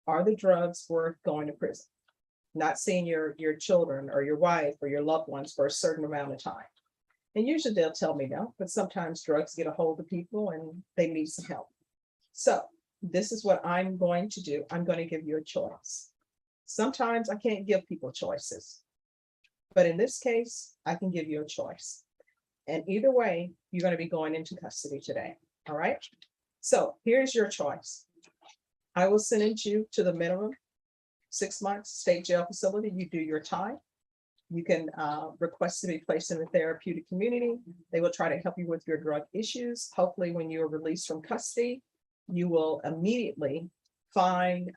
are the drugs worth going to prison? Not seeing your children or your wife or your loved ones for a certain amount of time. And usually they'll tell me no, but sometimes drugs get a hold of people and they need some help. So this is what I'm going to do. I'm going to give you a choice. Sometimes I can't give people choices, but in this case, I can give you a choice. And either way, you're going to be going into custody today. All right. So here's your choice. I will sentence you to the minimum 6 months state jail facility. You do your time. You can request to be placed in the therapeutic community. They will try to help you with your drug issues. Hopefully, when you are released from custody, you will immediately find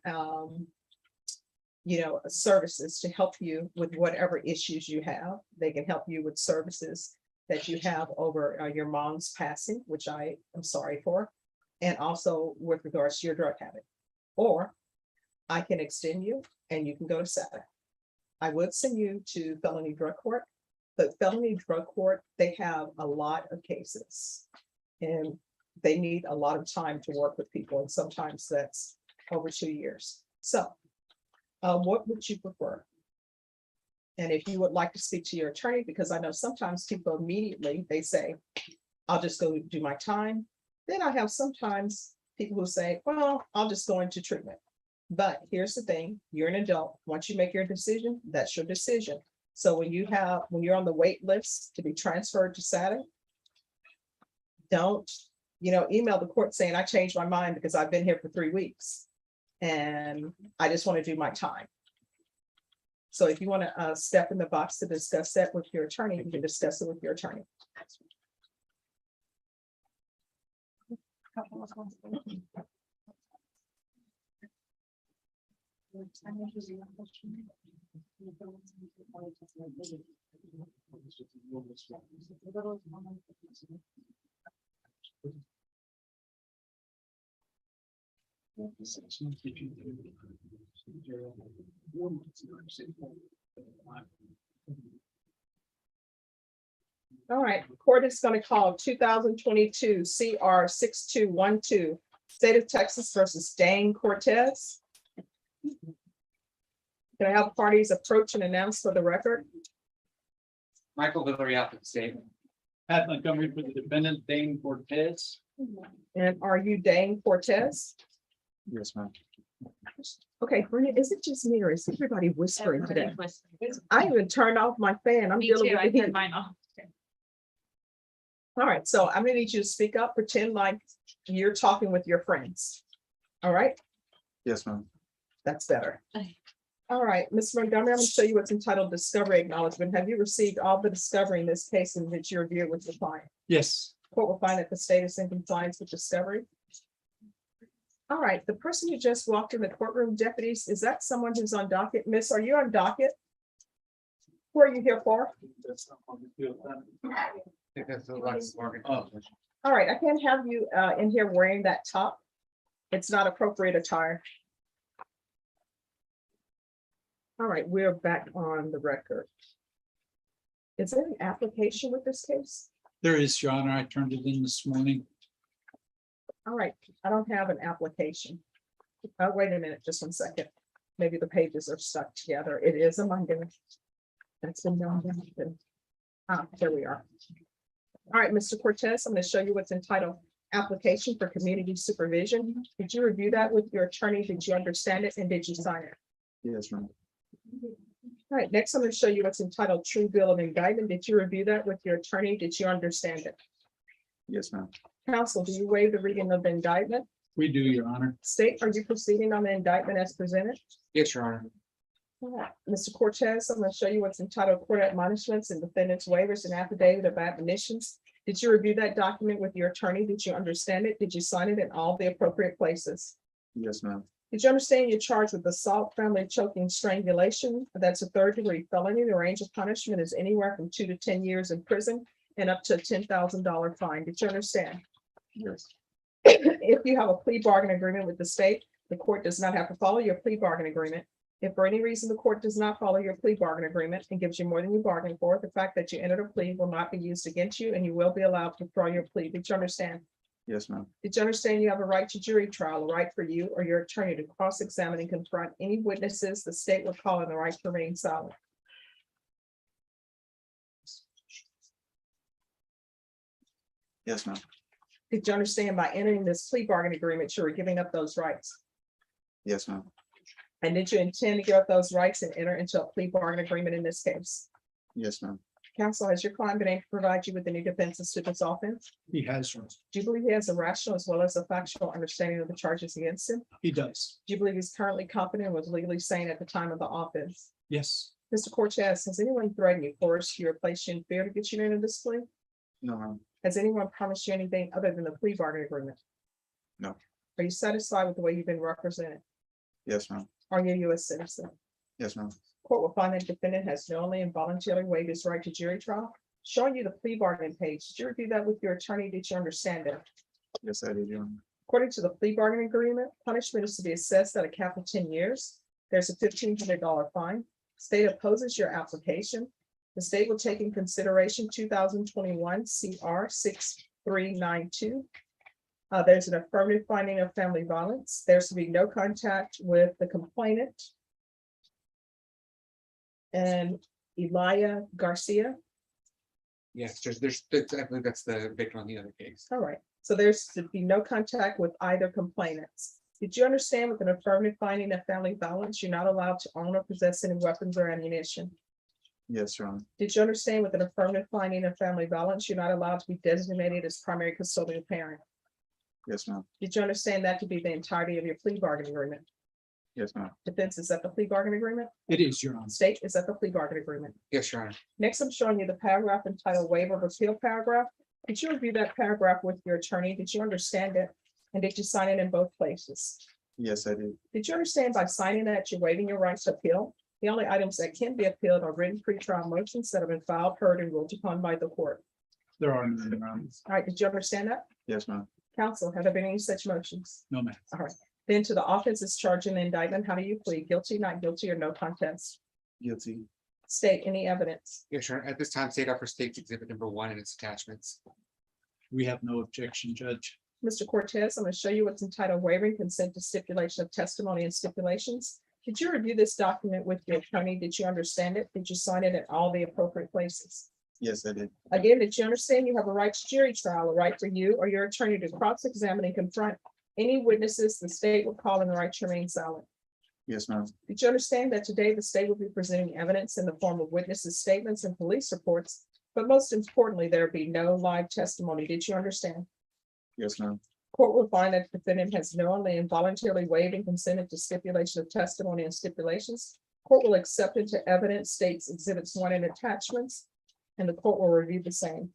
services to help you with whatever issues you have. They can help you with services that you have over your mom's passing, which I am sorry for, and also with regards to your drug habit. Or I can extend you and you can go to SATA. I would send you to felony drug court, but felony drug court, they have a lot of cases. And they need a lot of time to work with people, and sometimes that's over 2 years. So what would you prefer? And if you would like to speak to your attorney, because I know sometimes people immediately, they say, I'll just go do my time. Then I have sometimes people who say, well, I'll just go into treatment. But here's the thing, you're an adult. Once you make your decision, that's your decision. So when you're on the wait list to be transferred to SATA, don't, email the court saying, I changed my mind because I've been here for 3 weeks and I just want to do my time. So if you want to step in the box to discuss that with your attorney, you can discuss it with your attorney. All right, court is going to call 2022 CR 6212, State of Texas versus Dane Cortez. Can I have parties approach and announce for the record? Michael Villarreal for the state. Pat Montgomery for the defendant, Dane Cortez. And are you Dane Cortez? Yes, ma'am. Okay, Brenda, is it just me or is everybody whispering today? I even turned off my fan. I'm Me dealing too, with I the heat. turned mine off. All right, so I'm gonna need you to speak up, pretend like you're talking with your friends. All right, Yes, ma'am. that's better. All right, Ms. Montgomery, I'm gonna show you what's entitled Discovery Acknowledgement. Have you received all the discovery in this case and did you review it with your client? Yes. Court will find that the state is in compliance with discovery. All right, the person who just walked in the courtroom, deputies, is that someone who's on docket? Miss, are you on docket? Who are you here for? Because the last Morgan. All right, I can't have you in here wearing that top. It's not appropriate attire. All right, we're back on the record. Is there an application with this case? There is, Your Honor. I turned it in this morning. All right, I don't have an application. Oh, wait a minute, just 1 second. Maybe the pages are stuck together. It is a Monday. That's been known. There we are. All right, Mr. Cortez, I'm going to show you what's entitled Application for Community Supervision. Did you review that with your attorney? Did you understand it and did you sign it? Yes, ma'am. All right, next I'm going to show you what's entitled True Bill of Indictment. Did you review that with your attorney? Did you understand it? Yes, ma'am. Counsel, do you waive the reading of the indictment? We do, Your Honor. State, are you proceeding on the indictment as presented? Yes, Your Honor. All right, Mr. Cortez, I'm going to show you what's entitled Court Admonishments and Defendant's Waivers and Affidavit of Admonitions. Did you review that document with your attorney? Did you understand it? Did you sign it in all the appropriate places? Yes, ma'am. Did you understand you're charged with assault, family choking, strangulation? That's a third-degree felony. The range of punishment is anywhere from 2 to 10 years in prison and up to a $10,000 fine. Did you understand? Yes. If you have a plea bargain agreement with the state, the court does not have to follow your plea bargain agreement. If for any reason the court does not follow your plea bargain agreement and gives you more than you bargained for, the fact that you entered a plea will not be used against you and you will be allowed to withdraw your plea. Did you understand? Yes, ma'am. Did you understand you have a right to jury trial, a right for you or your attorney to cross-examine and confront any witnesses the state would call on the right to remain silent? Yes, ma'am. Did you understand by entering this plea bargain agreement, you were giving up those rights? Yes, ma'am. And did you intend to give up those rights and enter into a plea bargain agreement in this case? Yes, ma'am. Counsel, has your client been able to provide you with any defenses to this offense? He has, Your Honor. Do you believe he has a rational as well as a factual understanding of the charges against him? He does. Do you believe he's currently competent and was legally sane at the time of the offense? Yes. Mr. Cortez, has anyone threatened you, coerced you, or placed you in fear to get you into this plea? No, ma'am. Has anyone promised you anything other than the plea bargaining agreement? No. Are you satisfied with the way you've been represented? Yes, ma'am. Are you a U.S. citizen? Yes, ma'am. Court will find that defendant has knowingly and voluntarily waived his right to jury trial. Showing you the plea bargaining page, did you review that with your attorney? Did you understand it? Yes, I did, Your Honor. According to the plea bargaining agreement, punishment is to be assessed at a cap of 10 years. There's a $1,500 fine. State opposes your application. The state will take in consideration 2021 CR 6392. There's an affirmative finding of family violence. There's to be no contact with the complainant and Elia Garcia. Yes, I believe that's the victim on the other case. All right, so there's to be no contact with either complainants. Did you understand with an affirmative finding of family violence, you're not allowed to own or possess any weapons or ammunition? Yes, Your Honor. Did you understand with an affirmative finding of family violence, you're not allowed to be designated as primary custodial parent? Yes, ma'am. Did you understand that to be the entirety of your plea bargaining agreement? Yes, ma'am. Defense, is that the plea bargaining agreement? It is, Your Honor. State, is that the plea bargaining agreement? Yes, Your Honor. Next, I'm showing you the paragraph entitled waiver of appeal paragraph. Did you review that paragraph with your attorney? Did you understand it? And did you sign it in both places? Yes, I did. Did you understand by signing that you're waiving your rights to appeal? The only items that can be appealed are written pretrial motions that have been filed, heard, and ruled upon by the court. There are none, Your Honor. All right, did you understand that? Yes, ma'am. Counsel, have there been any such motions? No, ma'am. All right, then to the offenses charged in the indictment, how do you plead? Guilty, not guilty, or no contest? Guilty. State any evidence. Yes, Your Honor. At this time, state offers state's exhibit number 1 and its attachments. We have no objection, Judge. Mr. Cortez, I'm going to show you what's entitled waiving consent to stipulation of testimony and stipulations. Did you review this document with your attorney? Did you understand it? Did you sign it at all the appropriate places? Yes, I did. Again, did you understand you have a right to jury trial, a right for you or your attorney to cross-examine and confront any witnesses the state will call in the right to remain silent? Yes, ma'am. Did you understand that today the state will be presenting evidence in the form of witnesses' statements and police reports? But most importantly, there will be no live testimony. Did you understand? Yes, ma'am. Court will find that the defendant has knowingly and voluntarily waived and consented to stipulation of testimony and stipulations. Court will accept into evidence states exhibits 1 and attachments, and the court will review the same.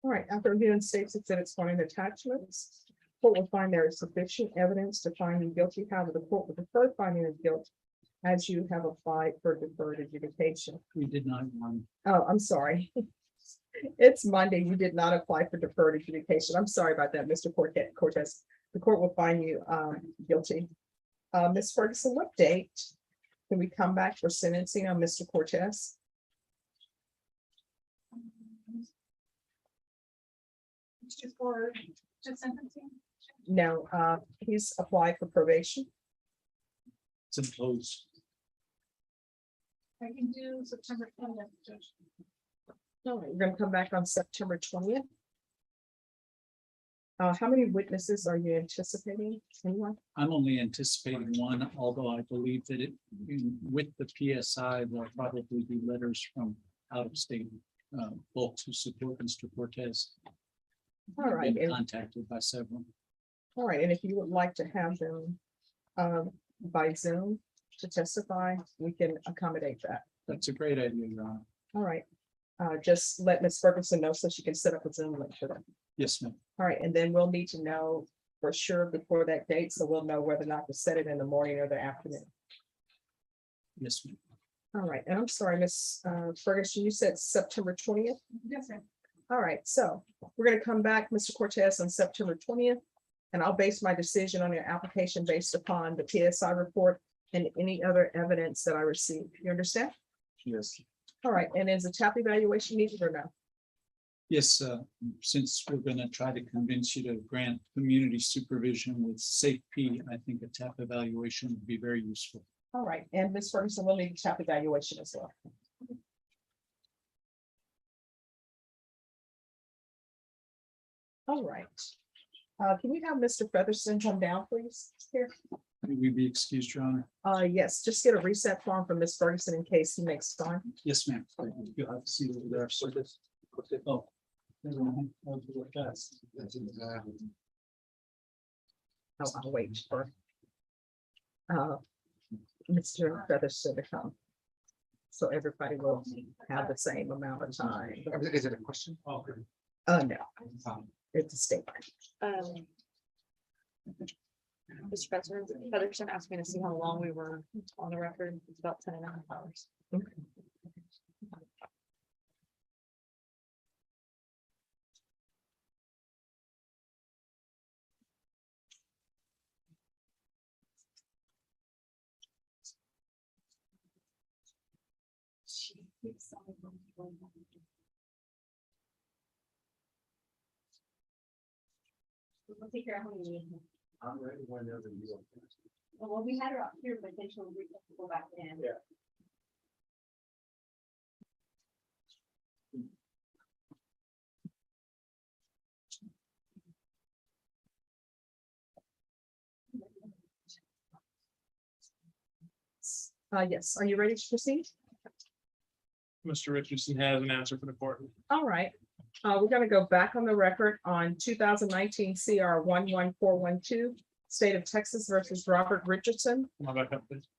All right, after reviewing states exhibits 1 and attachments, court will find there is sufficient evidence to find you guilty. However, the court will defer finding of guilt as you have applied for deferred adjudication. We did not. Oh, I'm sorry. It's Monday. You did not apply for deferred adjudication. I'm sorry about that, Mr. Cortez. The court will find you guilty. Ms. Ferguson, what date can we come back for sentencing on Mr. Cortez? Just for just sentencing. No, he's applied for probation. It's imposed. I can do September 20th, Judge. No, we're gonna come back on September 20th. How many witnesses are you anticipating? Anyone? I'm only anticipating 1, although I believe that with the PSI, there'll probably be letters from out of state folks who support Mr. Cortez. All right, Been and, contacted by several. all right, and if you would like to have them by Zoom to testify, we can accommodate that. That's a great idea, Your Honor. All right. Just let Ms. Ferguson know so she can set up a Zoom link for them. Yes, ma'am. All right, and then we'll need to know for sure before that date, so we'll know whether or not to set it in the morning or the afternoon. Yes, ma'am. All right, and I'm sorry, Ms. Ferguson, you said September 20th? Yes, ma'am. All right, so we're gonna come back, Mr. Cortez, on September 20th. And I'll base my decision on your application based upon the PSI report and any other evidence that I received. You understand? Yes. All right, and is a TAP evaluation needed or no? Yes, since we're gonna try to convince you to grant community supervision with safe P, I think a TAP evaluation would be very useful. All right, and Ms. Ferguson will need a TAP evaluation as well. All right. Can you have Mr. Featherston come down, please? Here. May we be excused, Your Honor? Yes, just get a reset form from Ms. Ferguson in case he makes time. Yes, ma'am. You'll have to see over there. So this. Oh. Never mind. I'll do it fast. I'll wait for Mr. Featherston to come. So everybody will have the same amount of time. Is it a question? No, it's a statement. Mr. Featherston asked me to see how long we were on the record. It's about 10.5 hours. We'll take care of how we need. I'm ready whenever you are. Well, we had her up here, but then she'll go back in. Yeah. Yes, are you ready to proceed? Mr. Richardson has an answer for the court. All right, we're gonna go back on the record on 2019 CR 11412, State of Texas versus Robert Richardson. Come on back up, please.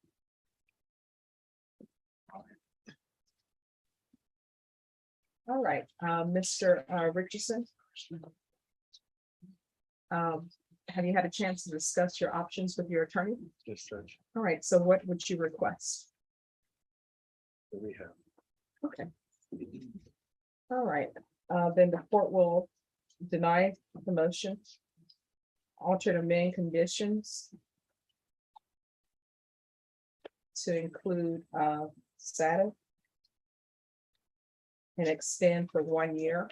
All right, Mr. Richardson. Have you had a chance to discuss your options with your attorney? Yes, Judge. All right, so what would you request? We have. Okay. All right, then the court will deny the motion. Alter the main conditions to include SATA and extend for 1 year.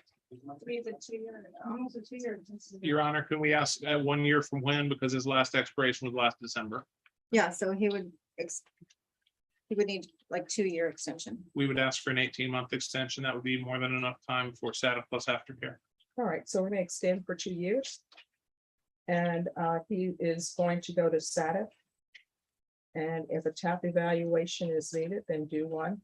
Almost a 2 year. Your Honor, can we ask 1 year from when? Because his last expiration was last December. Yeah, so he would need like 2-year extension. We would ask for an 18-month extension. That would be more than enough time for SATA plus aftercare. All right, so we're gonna extend for 2 years. And he is going to go to SATA. And if a TAP evaluation is needed, then do one.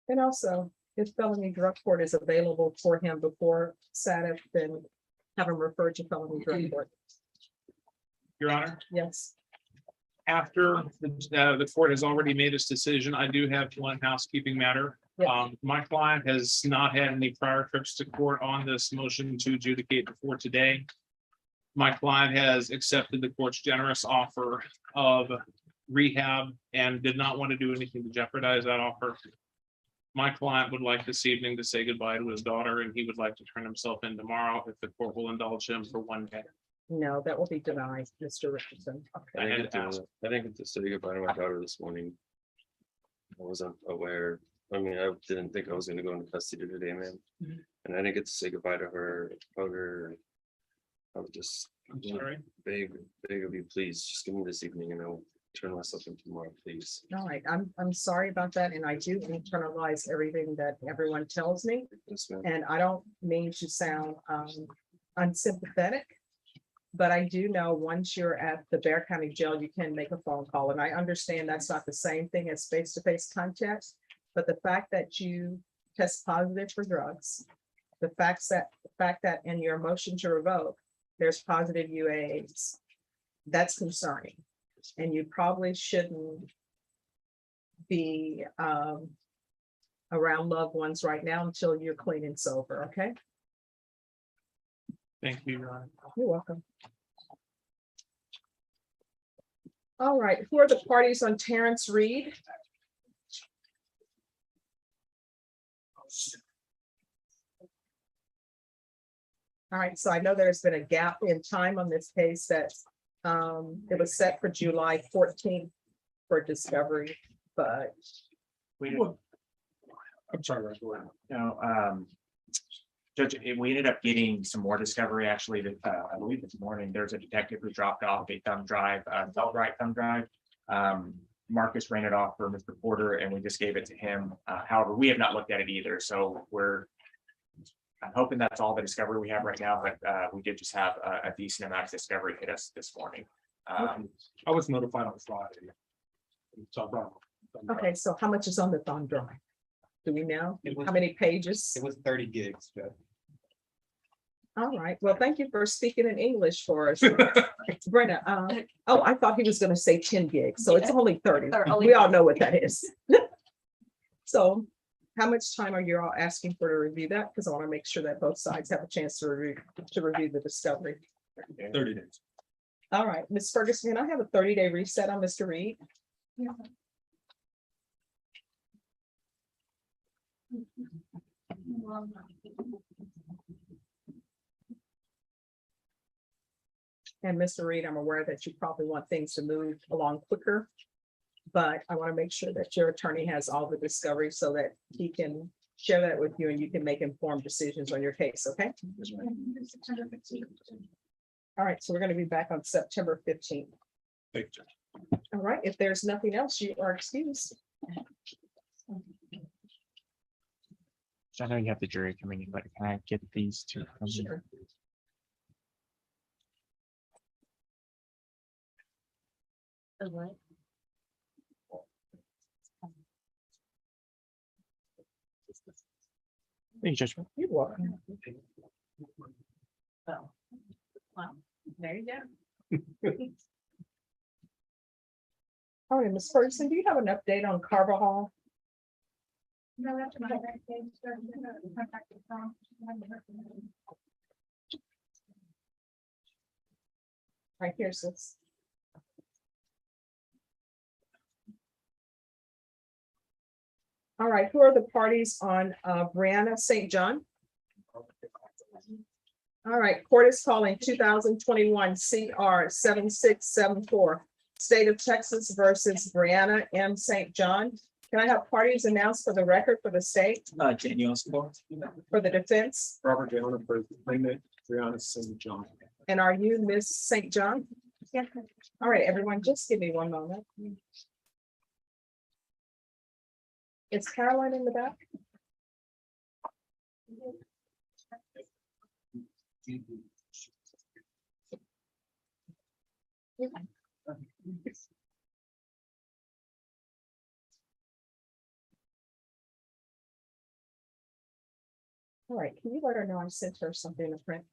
And also, if felony drug court is available for him before SATA, then have him referred to felony drug court. Your Honor, Yes. after the court has already made its decision, I do have one housekeeping matter. Yeah. My client has not had any prior trips to court on this motion to adjudicate before today. My client has accepted the court's generous offer of rehab and did not want to do anything to jeopardize that offer. My client would like this evening to say goodbye to his daughter, and he would like to turn himself in tomorrow if the court will indulge him for 1 day. No, that will be denied, Mr. Richardson. Okay. I didn't get to say goodbye to my daughter this morning. I wasn't aware. I mean, I didn't think I was gonna go into custody today, man. Mhm. And I didn't get to say goodbye to her, hug her. I would just I'm sorry. beg of you, please, just give me this evening and I'll turn myself in tomorrow, please. All right, I'm sorry about that, and I do internalize everything that everyone tells me, Yes, ma'am. and I don't mean to sound unsympathetic. But I do know once you're at the Bexar County Jail, you can make a phone call, and I understand that's not the same thing as face-to-face contact. But the fact that you test positive for drugs, the fact that in your motion to revoke, there's positive UAs. that's concerning. And you probably shouldn't be around loved ones right now until you're clean and sober, okay? Thank you, Your Honor. You're welcome. All right, who are the parties on Terrence Reed? All right, so I know there's been a gap in time on this case that it was set for July 14th for discovery, but I'm sorry, Ryan, go ahead. No, Judge, we ended up getting some more discovery, actually, that, I believe this morning, there's a detective who dropped off a thumb drive, right thumb drive. Marcus ran it off for Mr. Porter and we just gave it to him. However, we have not looked at it either, so I'm hoping that's all the discovery we have right now, but we did just have a decent amount of discovery hit us this morning. I was notified on Friday. So I brought it. okay, so how much is on the thumb drive? Do we know? It was- How many pages? It was 30 gigs, Judge. All right, well, thank you for speaking in English for us. Brenda, oh, I thought he was gonna say 10 gigs, so it's only 30. Or only We all know what that is. So how much time are you all asking for to review that? Because I want to make sure that both sides have a chance to review the discovery. 30 days. All right, Ms. Ferguson, can I have a 30-day reset on Mr. Reed? And Mr. Reed, I'm aware that you probably want things to move along quicker. But I want to make sure that your attorney has all the discovery so that he can share that with you and you can make informed decisions on your case, okay? All right, so we're going to be back on September 15th. Thank you. All right, if there's nothing else, you are excused. So I know you have the jury coming in, but can I get these two? from you? Sure. Thank you, Judge. You're welcome. Oh. Wow, there you go. All right, Ms. Ferguson, do you have an update on Carvajal? No, that's my next page. So I'm gonna contact the phone. Right, here's this. All right, who are the parties on Brianna St. John? All right, court is calling 2021 CR 7674, State of Texas versus Brianna M. St. John. Can I have parties announced for the record for the state, Daniel Escobar. for the defense? Robert Gallagher for the claimant, Brianna St. John. And are you Miss St. John? Yes. All right, everyone, just give me one moment. Is Caroline in the back? All right, can you let her know I sent her something to print?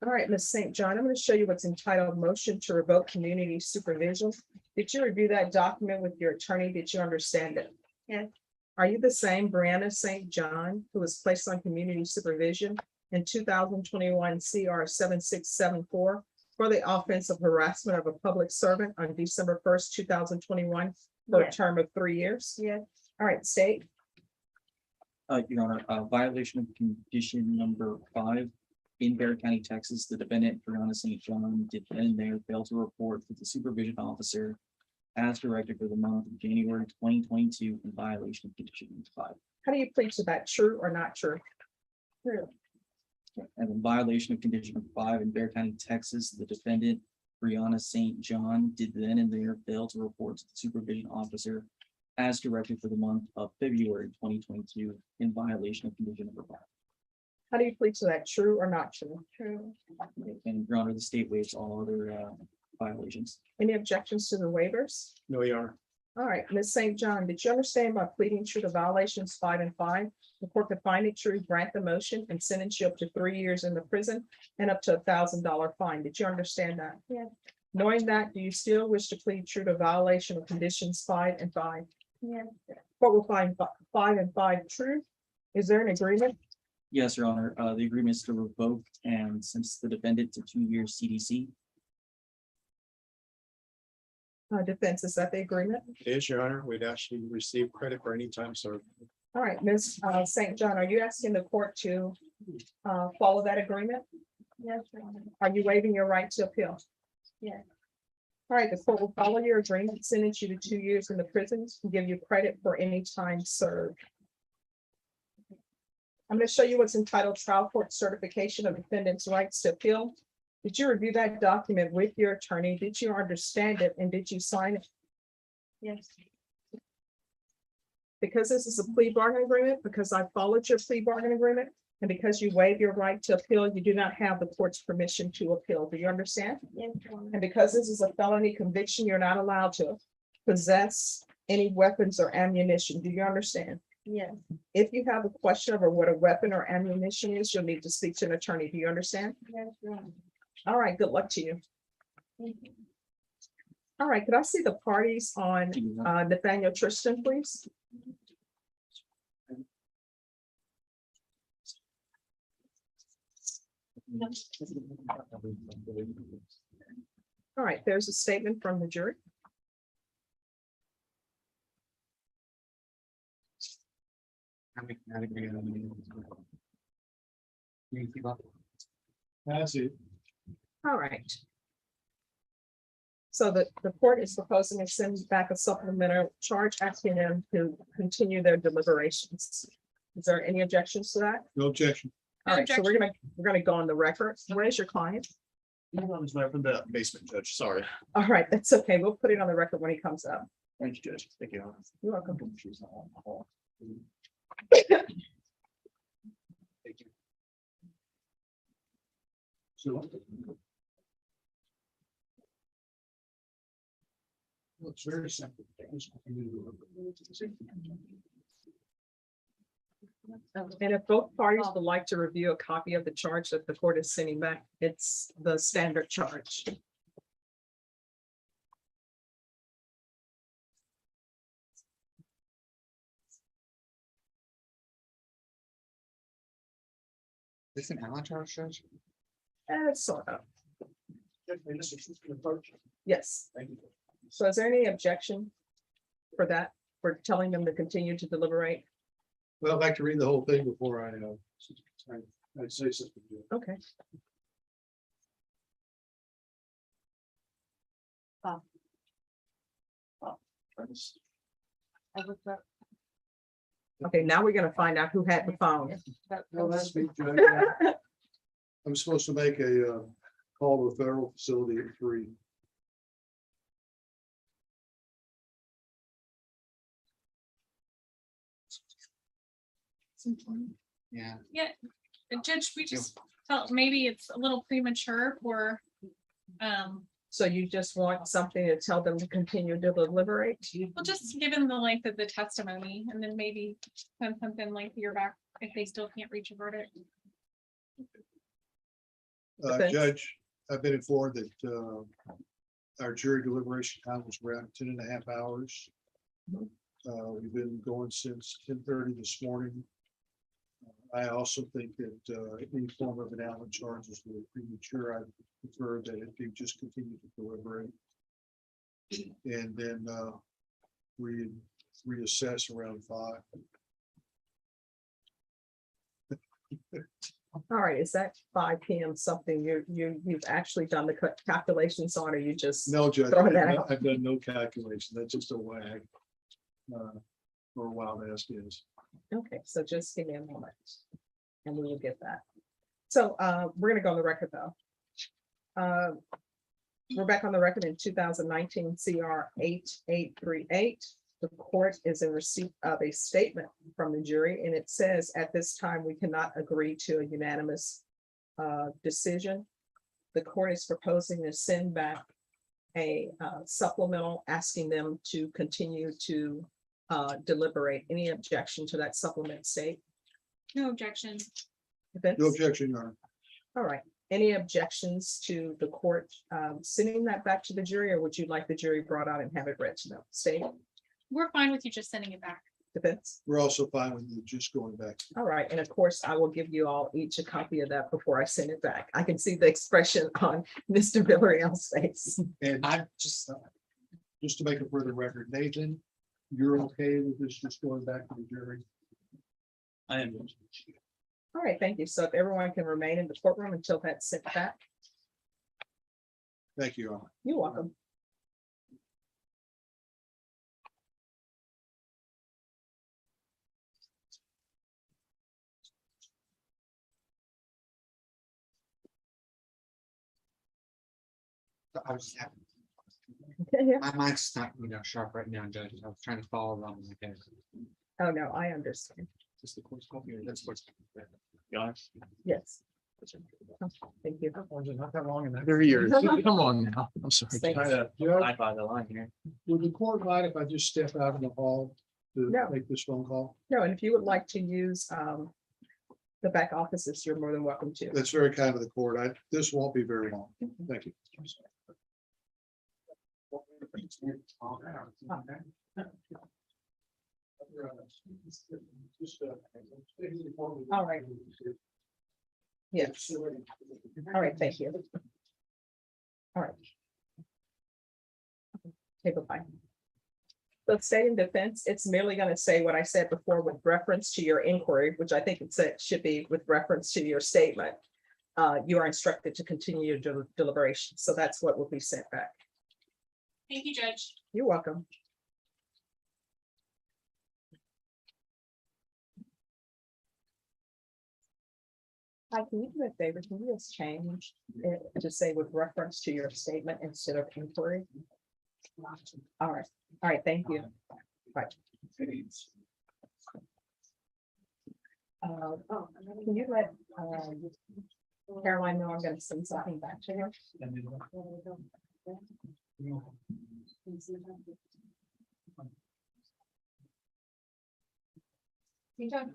All right, Ms. St. John, I'm going to show you what's entitled Motion to Revoke Community Supervision. Did you review that document with your attorney? Did you understand it? Yes. Are you the same Brianna St. John who was placed on community supervision in 2021 CR 7674 for the offense of harassment of a public servant on December 1st, 2021 for a Yes. term of 3 years? Yes. All right, state. Your Honor, violation of condition number 5 in Bexar County, Texas, the defendant, Brianna St. John, did then and there fail to report to the supervision officer as directed for the month of January 2022 in violation of condition number 5. How do you plead to that? True or not true? True. And in violation of condition number 5 in Bexar County, Texas, the defendant, Brianna St. John, did then and there fail to report to the supervision officer as directed for the month of February 2022 in violation of condition number 5. How do you plead to that? True or not true? True. And Your Honor, the state waives all other violations. Any objections to the waivers? No, you are. All right, Ms. St. John, did you understand by pleading true to violations 5 and 5? The court could find it true, grant the motion, and sentence you up to 3 years in the prison and up to $1,000 fine. Did you understand that? Yeah. Knowing that, do you still wish to plead true to violation of conditions 5 and 5? Yeah. Court will find 5 and 5 true. Is there an agreement? Yes, Your Honor, the agreement is to revoke and sentence the defendant to 2 years CDC. Defense, is that the agreement? It is, Your Honor. We'd actually receive credit for any time served. All right, Ms. St. John, are you asking the court to follow that agreement? Yes, Your Honor. Are you waiving your right to appeal? Yes. All right, the court will follow your agreement, sentence you to 2 years in the prisons, and give you credit for any time served. I'm going to show you what's entitled Trial Court Certification of Defendant's Rights to Appeal. Did you review that document with your attorney? Did you understand it and did you sign it? Yes. Because this is a plea bargain agreement, because I followed your plea bargain agreement, and because you waive your right to appeal, you do not have the court's permission to appeal. Do you understand? Yes, Your Honor. And because this is a felony conviction, you're not allowed to possess any weapons or ammunition. Do you understand? Yes. If you have a question over what a weapon or ammunition is, you'll need to speak to an attorney. Do you understand? Yes, Your Honor. All right, good luck to you. Thank you. All right, could I see the parties on Nathaniel Tristan, please? All right, there's a statement from the jury. That's it. All right. So the court is proposing to send back a supplemental charge asking them to continue their deliberations. Is there any objections to that? No objection. All right, so we're gonna go on the record. Where's your client? From the basement, Judge. Sorry. All right, that's okay. We'll put it on the record when he comes up. Thank you, Judge. Thank you. You're welcome. Looks very simple. And if both parties would like to review a copy of the charge that the court is sending back, it's the standard charge. This an Allen charge, Judge? Sort of. Yes. So is there any objection for that, for telling them to continue to deliberate? Well, I'd like to read the whole thing before I'd say something. Okay. Okay, now we're gonna find out who had the phone. No, that's me, Judge. I'm supposed to make a call to a federal facility at 3. Yeah. Yeah, Judge, we just felt maybe it's a little premature for, So you just want something to tell them to continue to deliberate? well, just given the length of the testimony and then maybe send something lengthier back if they still can't reach a verdict. Thanks. Judge, I've been informed that our jury deliberation time was around 10.5 hours. We've been going since 10:30 this morning. I also think that any form of an Allen charge is really premature. I prefer that it be just continue to deliberate. And then reassess around 5. All right, is that 5 p.m. something you've actually done the calculations on, or you just? No, Judge, throwing that out? I've done no calculation. That's just a wag. For a wild ass guess. Okay, so just give me a moment and we will get that. So we're gonna go on the record though. We're back on the record in 2019 CR 8838. The court is in receipt of a statement from the jury, and it says at this time we cannot agree to a unanimous decision. The court is proposing to send back a supplemental asking them to continue to deliberate. Any objection to that supplement, state? No objection. Defense? objection, Your Honor. All right. Any objections to the court sending that back to the jury, or would you like the jury brought out and have it read to them? State? We're fine with you just sending it back. Defense? We're also fine with you just going back. All right, and of course, I will give you all each a copy of that before I send it back. I can see the expression on Mr. Villarreal's face. And I just to make a further record, Nathan, you're okay with this just going back to the jury? I am. All right, thank you. So if everyone can remain in the courtroom until that's sent back, Thank you, Your Honor. you're welcome. I was, Yeah. my mind's not, sharp right now, Judge. I was trying to follow along with my head. Oh, no, I understand. Just the court's copy or that's what's. Yes. Thank you. Not that long in that. 30 years. Come on now. I'm sorry. Thanks. I by the line here. Would the court mind if I just step out in the hall to No. make this phone call? No, and if you would like to use the back offices, you're more than welcome to. That's very kind of the court. This won't be very long. Thank you. All right. Yes. All right, thank you. All right. Okay, bye-bye. So state in defense, it's merely going to say what I said before with reference to your inquiry, which I think it said should be with reference to your statement. You are instructed to continue your deliberation. So that's what will be sent back. Thank you, Judge. You're welcome. Hi, can you do a favor? Can you just change it to say with reference to your statement instead of inquiry? All right, thank you. Right. Can you let Caroline know I'm gonna send something back to her? You done?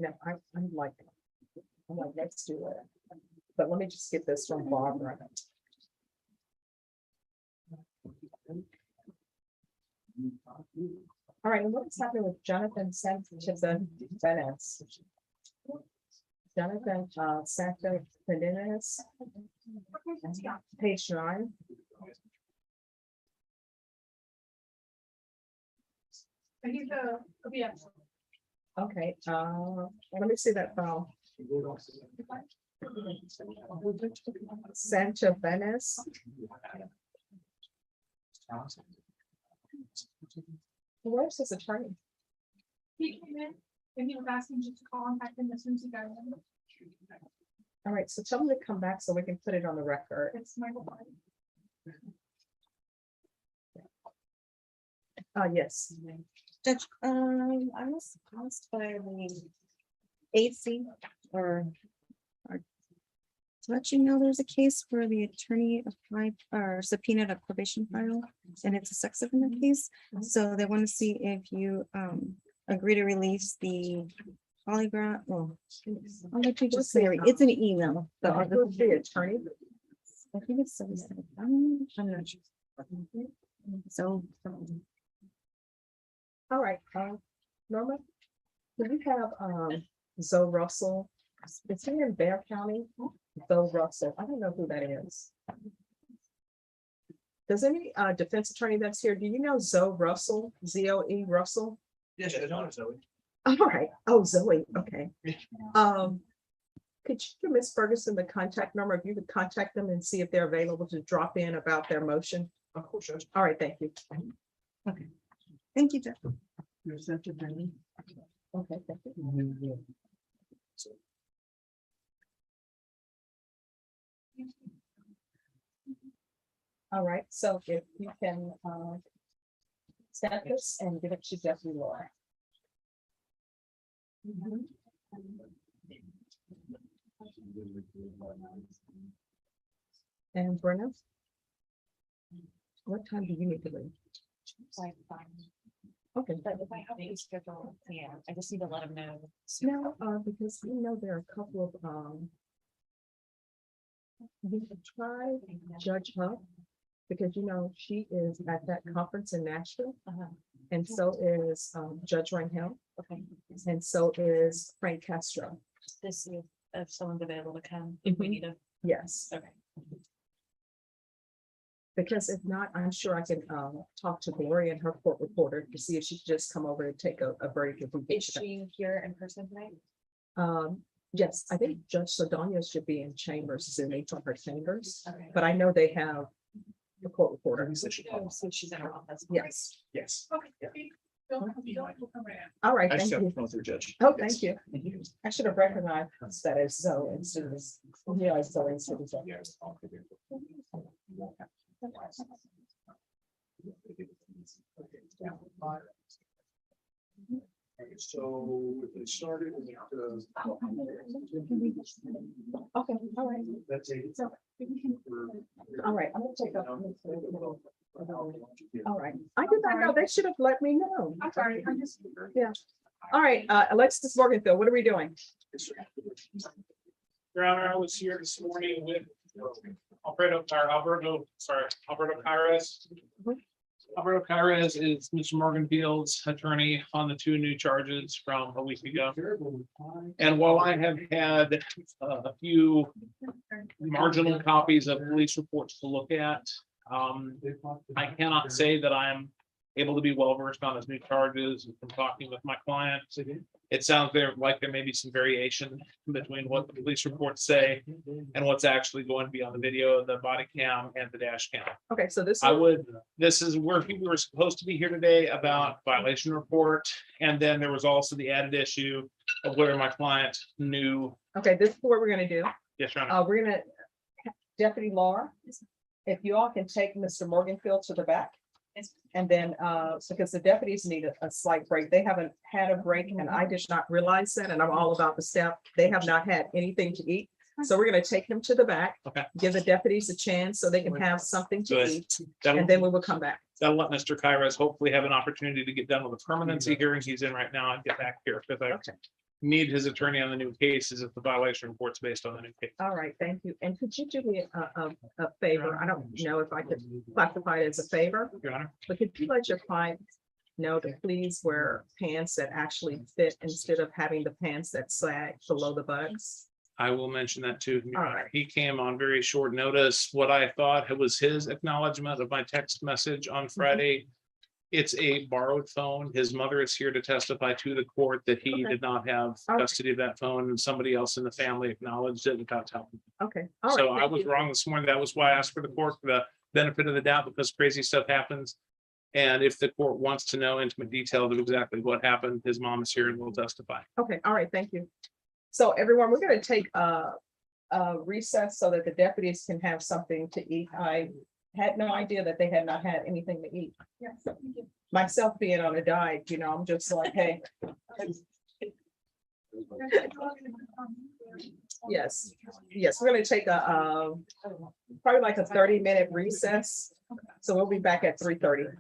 No, I'm like, let's do it. But let me just get this from Barbara. All right, and what's happening with Jonathan Sanchez? Jonathan Sanchez, page 9. Yeah. Okay, let me see that file. Sancho Venice. Where's his attorney? He came in and he was asking just to contact him as soon as he got in. All right, so tell him to come back so we can put it on the record. It's Michael. Yes. Judge, I was asked by the AC or to let you know there's a case where the attorney applied or subpoenaed a probation file and it's a sex offender case. So they want to see if you agree to release the polygraph. Well, I'll let you just say it's an email. So I'll Who's the attorney? I think it's I'm not sure. So. All right, Norma, do you have Zoe Russell? Is he in Bear County? Zoe Russell, I don't know who that is. Does any defense attorney that's here, do you know Zoe Russell, Z-O-E Russell? Yes, I know Zoe. All right, oh, Zoe, okay. Could you give Ms. Ferguson the contact number, if you could contact them and see if they're available to drop in about their motion? Of course, Judge. All right, thank you. Okay. Thank you, Jeff. You're such a brain. Okay, thank you. All right, so if you can, stamp this and give it to Deputy Laura. And Brenna? What time do you need to leave? Okay. But if I have a schedule, yeah, I just need to let them know. No, because you know, there are a couple of, you can try Judge Huff, because you know, she is at that conference in Nashville. And so is, Judge Rangel. Okay. And so is Frank Castro. This is if someone's available to come. Mhm. We need to. Yes, Okay. because if not, I'm sure I can, talk to Gloria and her court reporter to see if she could just come over and take a break if we get Is to that. she here in person tonight? Yes, I think Judge Saldana should be in chambers, zooming from her chambers, Okay. but I know they have the court reporter. So she's in her office. Yes, Yes. Don't come in. all right, I thank just have you. to go through Judge. Oh, thank you. I should have recognized that as so instead of, yeah, so instead of. So it started with, Okay, all right, that's a. all right, I'm gonna take up. All right, I did not know, they should have let me know. I'm sorry, I'm just. Yeah. All right, Alexis Morganfield, what are we doing? Your Honor, I was here this morning with Alberto Caires. Alberto Caires is Mr. Morganfield's attorney on the two new charges from a week ago. And while I have had a few marginal copies of police reports to look at, I cannot say that I'm able to be well versed on his new charges. From talking with my client, it sounds like there may be some variation between what the police reports say and what's actually going to be on the video, the body cam and the dash cam. Okay, so this. This is where we were supposed to be here today about violation report. And then there was also the added issue of whether my client knew. Okay, this is what we're gonna do. Yes, Your Honor. We're gonna, Deputy Laura, if you all can take Mr. Morganfield to the back. And then, because the deputies need a slight break, they haven't had a break and I did not realize that, and I'm all about the step. They have not had anything to eat. So we're gonna take them to the back. Okay. Give the deputies a chance so they can have something to Good. eat, That'll- and then we will come back. That'll let Mr. Caires hopefully have an opportunity to get done with the permanency hearing he's in right now and get back here, because I Okay. need his attorney on the new cases if the violation report's based on the new case. All right, thank you. And could you do me a favor? I don't know if I could classify it as a favor, Your Honor. but could you let your client know to please wear pants that actually fit instead of having the pants that sag below the buttocks? I will mention that too. Your All Honor. right. He came on very short notice. What I thought was his acknowledgement of my text message on Friday. It's a borrowed phone. His mother is here to testify to the court that he Okay. did not have All right. custody of that phone, and somebody else in the family acknowledged it without telling him. Okay. All So right, I thank was you. wrong this morning. That was why I asked for the court for the benefit of the doubt, because crazy stuff happens. And if the court wants to know intimate details of exactly what happened, his mom is here and will testify. Okay, all right, thank you. So everyone, we're gonna take a recess so that the deputies can have something to eat. I had no idea that they had not had anything to eat. Yeah, thank you. Myself being on a diet, you know, I'm just like, hey, yes, yes, we're gonna take probably like a 30-minute recess. So we'll be back at 3:30.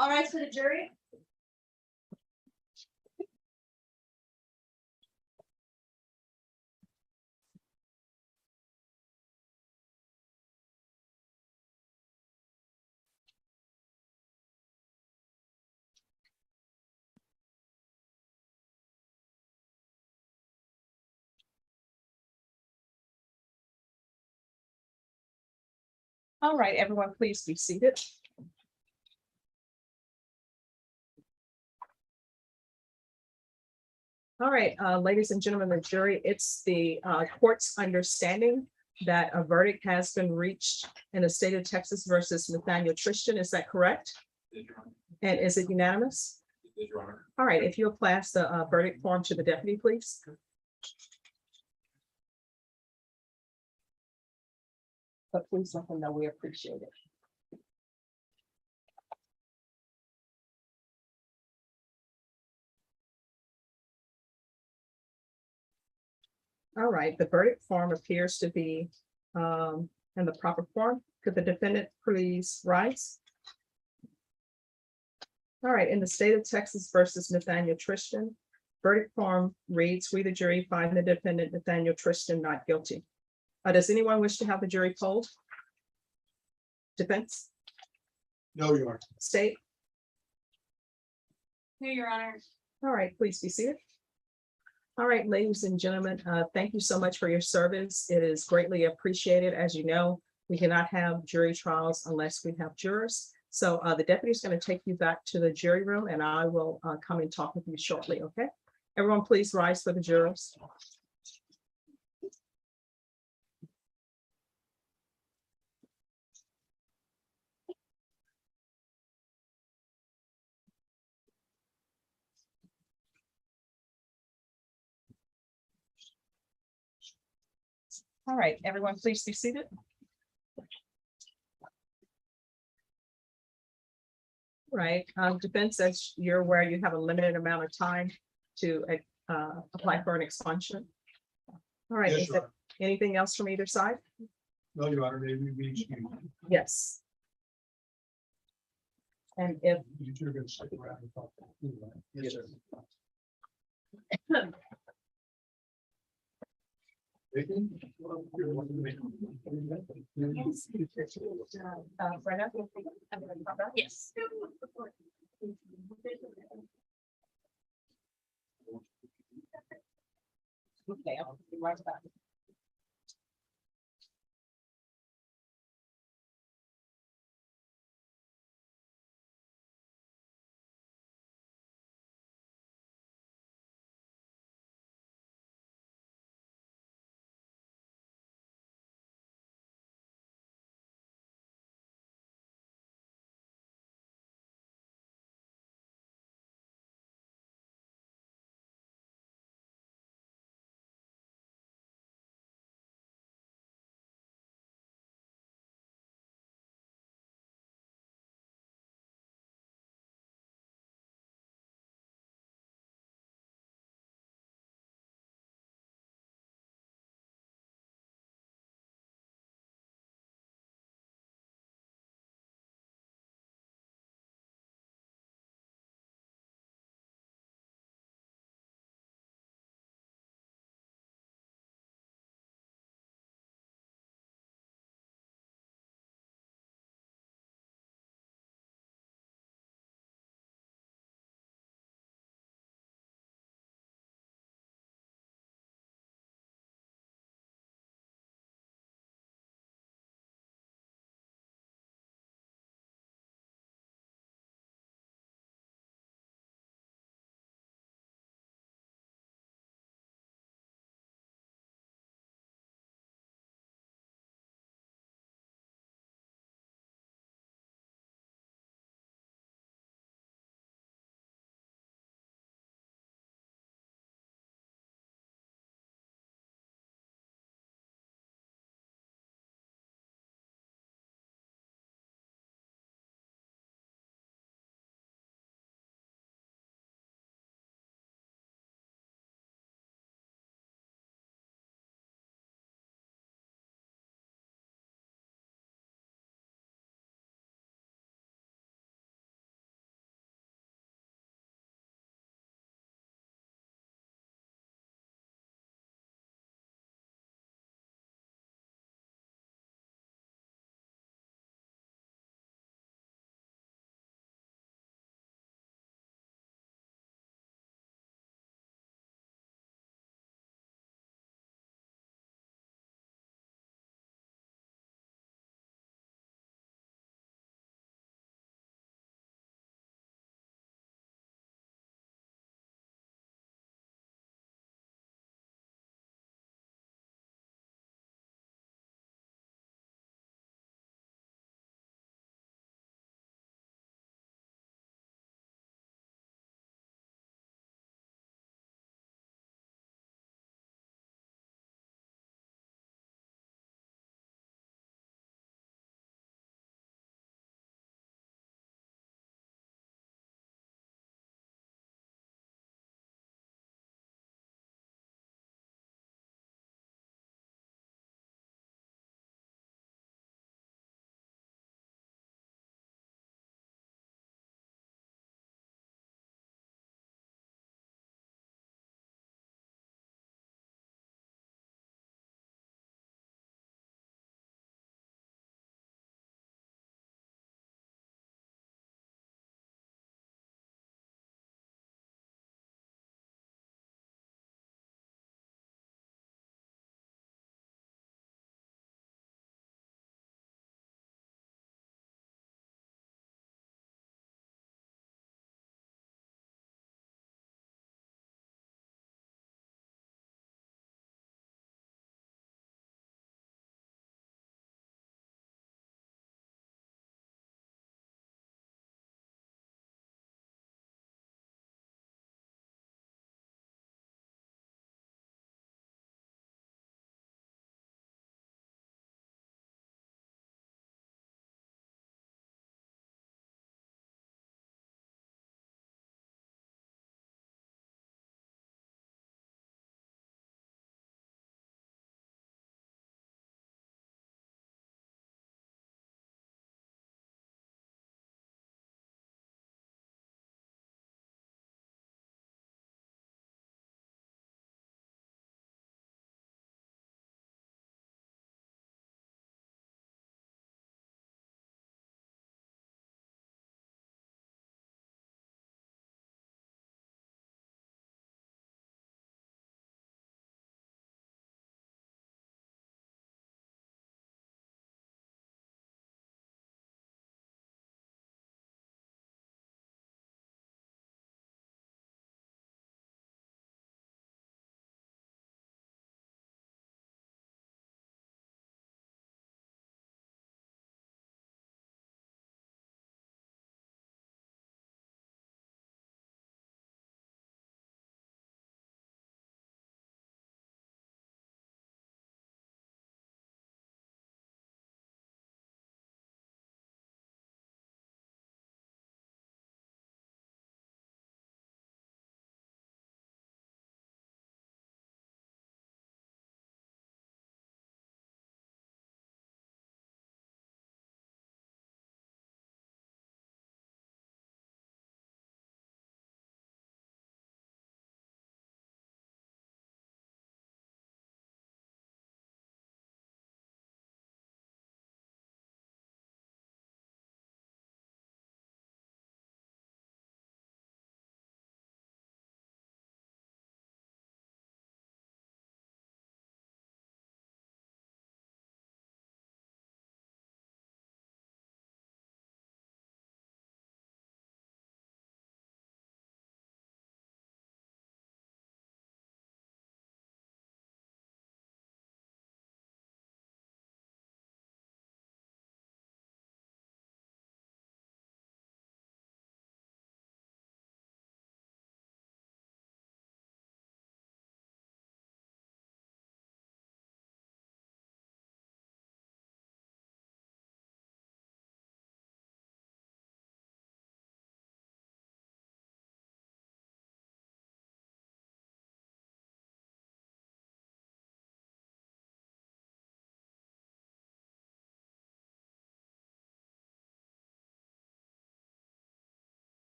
All right, for the jury. All right, everyone, please be seated. All right, ladies and gentlemen, the jury, it's the court's understanding that a verdict has been reached in the state of Texas versus Nathaniel Tristan. Is that correct? And is it unanimous? All right, if you'll pass the verdict form to the deputy, please. But please let them know we appreciate it. All right, the verdict form appears to be in the proper form. Could the defendant please rise? All right, in the state of Texas versus Nathaniel Tristan, verdict form reads, we the jury find the defendant Nathaniel Tristan not guilty. Does anyone wish to have the jury polled? Defense? No, you are. State? Here, Your Honor. All right, please be seated. All right, ladies and gentlemen, thank you so much for your service. It is greatly appreciated. As you know, we cannot have jury trials unless we have jurors. So the deputy is going to take you back to the jury room and I will come and talk with you shortly, okay? Everyone, please rise for the jurors. All right, everyone, please be seated. Right, defense, as you're aware, you have a limited amount of time to apply for an expunction. All right, Yes, is there anything else from either side? No, Your Honor, maybe we excused. Yes. And if You're gonna stick around and talk. Yes, sir. Brenna? Yes. Okay, I'll be right back.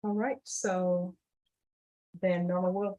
All right, so then Norma will